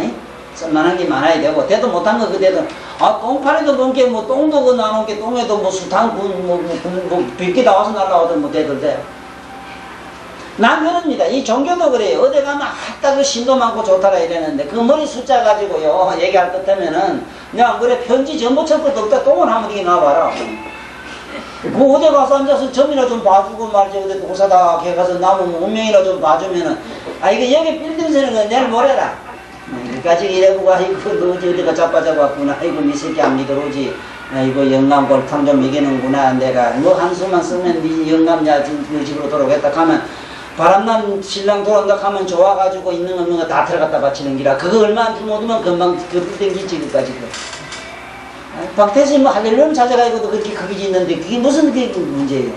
쓸만한 게 많아야 되고, 대도 못한 거 그대도, 아, 똥파리도 넘게, 뭐, 똥도 그 나놓은 게, 똥에도 뭐, 수탕, 빗기 나와서 날라오든 뭐, 대들 돼. 난 그럽니다. 이 종교도 그래요. 어디 가면, 아따, 그 신도 많고 좋다라 이랬는데, 그 머리 숫자 가지고요, 얘기할 것 하면은, 야, 그래, 편지 전부 칠 것도 없다, 똥을 한번 이게 나와봐라. 그 어디 가서 앉아서 점이나 좀 봐주고 말지 어디 도사다 걔 가서 나무 운명이나 좀 봐주면은 아 이거 여기 빌딩 세는 건 내일 모레라 여기까지 이래보고 아이고 너 어디가 자빠져갖구나 아이고 니 새끼 안 믿어오지 아이고 영감 골탕 좀 이기는구나 내가 뭐 한수만 쓰면 니 영감야 너 집으로 돌아오겠다 하면 바람난 신랑 돌아온다 하면 좋아가지고 있는 없는 거 다 들어갔다 바치는 기라 그거 얼마 안 못하면 금방 그 빌딩 짓지기까지 박태수 뭐 할렐루야 찾아가지고도 그렇게 크게 짓는데 그게 무슨 그게 문제예요.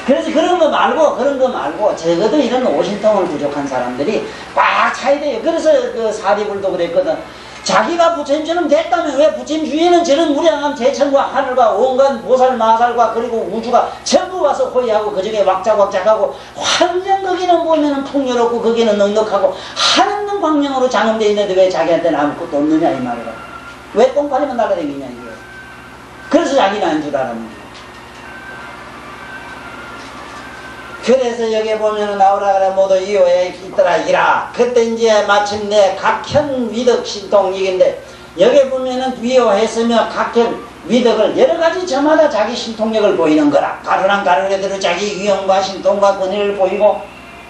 그래서 그런 거 말고 적어도 이런 오신통을 부족한 사람들이 꽉 차야 돼요. 그래서 그 사리불도 그랬거든. 자기가 부처님처럼 됐다면 왜 부처님 주위에는 저런 무량한 제천과 하늘과 온갖 보살 마살과 그리고 우주가 전부 와서 호위하고 그중에 왁작왁작하고 완전 거기는 보면은 풍요롭고 거기는 넉넉하고 하는 광명으로 장엄되어 있는데 왜 자기한테는 아무것도 없느냐 이 말이야. 왜 똥파리만 날아다니냐 이게. 그래서 자기는 안 줄 알았는 거야. 그래서 여기 보면은 나오라 그래 모두 이호에 있더라 이라. 그때 이제 마침내 각현 위덕 신통 이긴데 여기 보면은 위호했으며 각현 위덕을 여러 가지 저마다 자기 신통력을 보이는 거라. 가루랑 가루대로 자기 위험과 신통과 권위를 보이고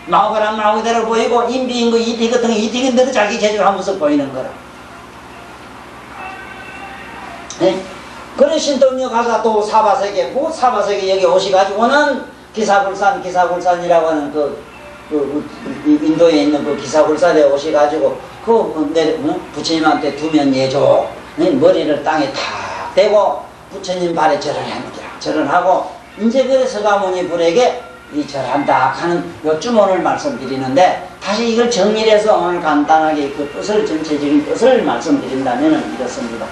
마오가랑 마오대로 보이고 인비인 거 이티 같은 거 이티인 대로 자기 재주를 한 모습 보이는 거라. 네? 그런 신통력 가서 또 사바세계, 그 사바세계 여기 오셔가지고는 기사굴산이라고 하는 인도에 있는 그 기사굴산에 오셔가지고 부처님한테 두면 예조 머리를 땅에 탁 대고 부처님 발에 절을합니다. 절을하고 이제 그래서 가모니 불에게 이 절한다 하는 요쯤 오늘 말씀드리는데 다시 이걸 정리해서 오늘 간단하게 그 뜻을 전체적인 뜻을 말씀드린다면 이렇습니다.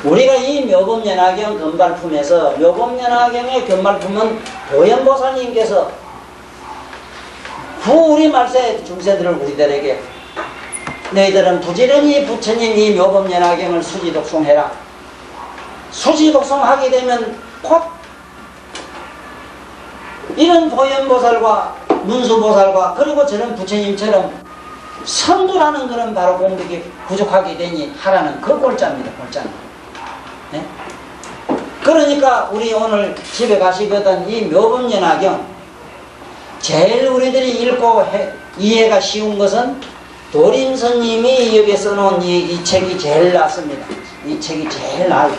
우리가 이 묘법연화경 견발품에서 묘법연화경의 견발품은 보현보살님께서 우리 말세 중세들을 우리들에게 너희들은 부지런히 부처님 이 묘법연화경을 수지독송해라. 수지독송하게 되면 곧 이런 보현보살과 문수보살과 그리고 저런 부처님처럼 선두라는 그런 바로 공덕이 부족하게 되니 하라는 그 골자입니다. 골자는. 네? 그러니까 우리 오늘 집에 가시거든 이 묘법연화경 제일 우리들이 읽고 이해가 쉬운 것은 도림스님이 여기 써놓은 이 책이 제일 낫습니다. 이 책이 제일 나아요.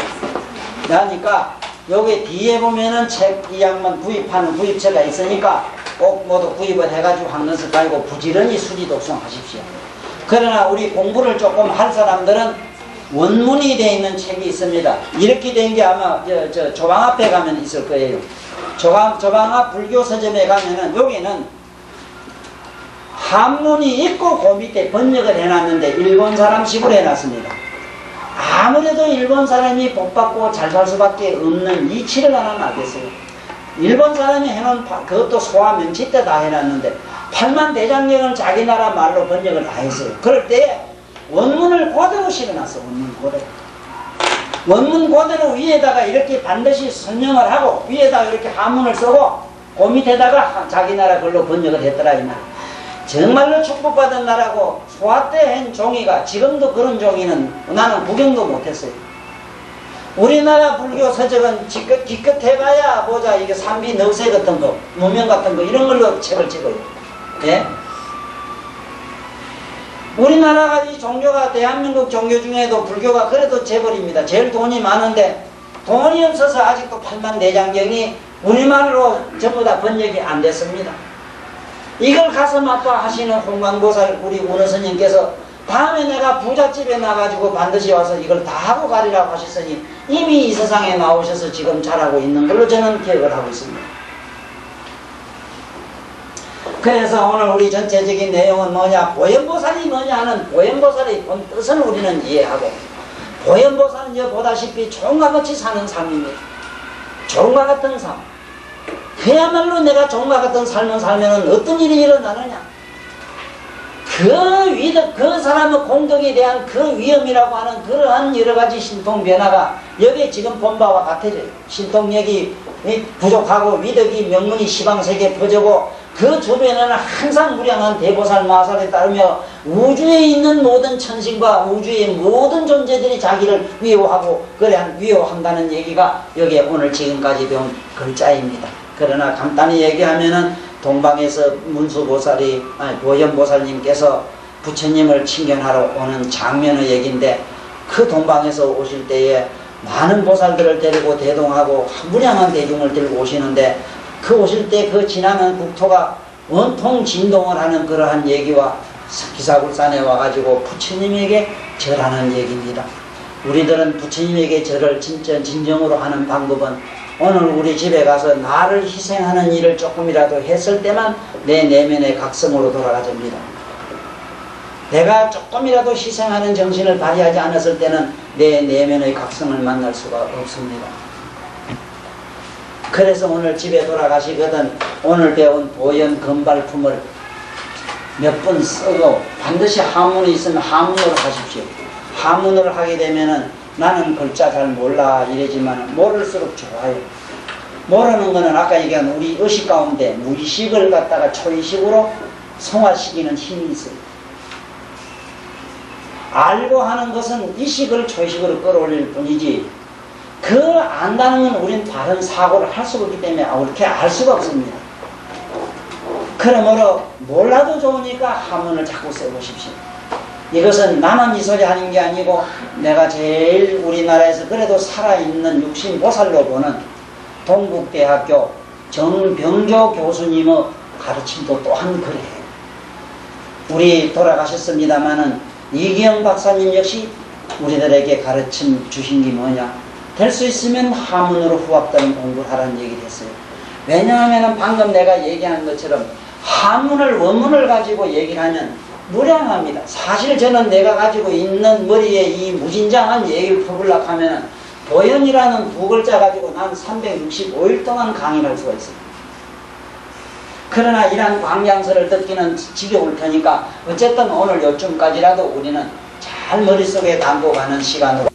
그러니까 여기 뒤에 보면은 책 이 양만 구입하는 구입처가 있으니까 꼭 모두 구입을 해가지고 한 것을 가지고 부지런히 수지독송 하십시오. 그러나 우리 공부를 조금 할 사람들은 원문이 되어 있는 책이 있습니다. 이렇게 된 게 아마 저 조방 앞에 가면 있을 거예요. 조방 앞 불교 서점에 가면은 여기는 한문이 있고 그 밑에 번역을 해놨는데 일본 사람식으로 해놨습니다. 아무래도 일본 사람이 복받고 잘 살 수밖에 없는 이치를 하나 알겠어요. 일본 사람이 해놓은 그것도 소화 명치 때 다 해놨는데 팔만대장경은 자기 나라 말로 번역을 다 했어요. 그럴 때 원문을 그대로 실어놨어. 원문 그대로. 원문 그대로 위에다가 이렇게 반드시 설명을 하고 위에다가 이렇게 한문을 쓰고 그 밑에다가 자기 나라 걸로 번역을 했더라 이 말. 정말로 축복받은 나라고 소화 때 한 종이가 지금도 그런 종이는 나는 구경도 못했어요. 우리나라 불교 서적은 기껏 해봐야 보자 이게 삼비 넉세 같은 거 무명 같은 거 이런 걸로 책을 찍어요. 예? 우리나라가 이 종교가 대한민국 종교 중에도 불교가 그래도 재벌입니다. 제일 돈이 많은데 돈이 없어서 아직도 팔만대장경이 우리말로 전부 다 번역이 안 됐습니다. 이걸 가슴 아파하시는 홍광보살 우리 운어스님께서 다음에 내가 부잣집에 나가지고 반드시 와서 이걸 다 하고 가리라고 하셨으니 이미 이 세상에 나오셔서 지금 잘하고 있는 걸로 저는 기억을 하고 있습니다. 그래서 오늘 우리 전체적인 내용은 뭐냐, 보현보살이 뭐냐 하는 보현보살의 본 뜻은 우리는 이해하고, 보현보살은 이제 보다시피 종과 같이 사는 삶입니다. 종과 같은 삶. 그야말로 내가 종과 같은 삶을 살면 어떤 일이 일어나느냐, 그 사람의 공덕에 대한 그 위험이라고 하는 그러한 여러가지 신통 변화가 여기 지금 본 바와 같아져요. 신통력이 부족하고 위덕이 명문이 시방세계에 퍼지고 그 주변에는 항상 무량한 대보살 마살에 따르며 우주에 있는 모든 천신과 우주의 모든 존재들이 자기를 위호하고 그래 위호한다는 얘기가 여기에 오늘 지금까지 배운 글자입니다. 그러나 간단히 얘기하면은 동방에서 문수보살이 보현보살님께서 부처님을 친견하러 오는 장면의 얘기인데, 그 동방에서 오실 때에 많은 보살들을 데리고 대동하고 무량한 대중을 들고 오시는데, 그 오실 때 그 지나는 국토가 온통 진동을 하는 그러한 얘기와 기사굴산에 와가지고 부처님에게 절하는 얘기입니다. 우리들은 부처님에게 절을 진정으로 하는 방법은 오늘 우리 집에 가서 나를 희생하는 일을 조금이라도 했을 때만 내 내면의 각성으로 돌아가집니다. 내가 조금이라도 희생하는 정신을 발휘하지 않았을 때는 내 내면의 각성을 만날 수가 없습니다. 그래서 오늘 집에 돌아가시거든 오늘 배운 보현 건발품을 몇 번 쓰고 반드시 하문이 있으면 하문으로 하십시오. 하문으로 하게 되면은 나는 글자 잘 몰라 이러지만 모를수록 좋아요. 모르는 거는 아까 얘기한 우리 의식 가운데 무의식을 갖다가 초의식으로 성화시키는 힘이 있어요. 알고 하는 것은 의식을 초의식으로 끌어올릴 뿐이지 그 안다는 건 우리는 다른 사고를 할 수가 없기 때문에 그렇게 알 수가 없습니다. 그러므로 몰라도 좋으니까 한문을 자꾸 써보십시오. 이것은 나만 이 소리 하는 게 아니고 내가 제일 우리나라에서 그래도 살아있는 육신보살로 보는 동국대학교 정병조 교수님의 가르침도 또한 그래요. 우리 돌아가셨습니다마는 이기영 박사님 역시 우리들에게 가르침 주신 게 뭐냐, 될 수 있으면 하문으로 후압되는 공부를 하라는 얘기를 했어요. 왜냐하면 방금 내가 얘기한 것처럼 하문을 원문을 가지고 얘기를 하면 무량합니다. 사실 저는 내가 가지고 있는 머리에 이 무진장한 얘기를 퍼부려고 하면 보현이라는 두 글자 가지고 난 365일 동안 강의를 할 수가 있어요. 그러나 이러한 광양설을 듣기는 지겨울 테니까 어쨌든 오늘 요쯤까지라도 우리는 잘 머릿속에 담고 가는 시간으로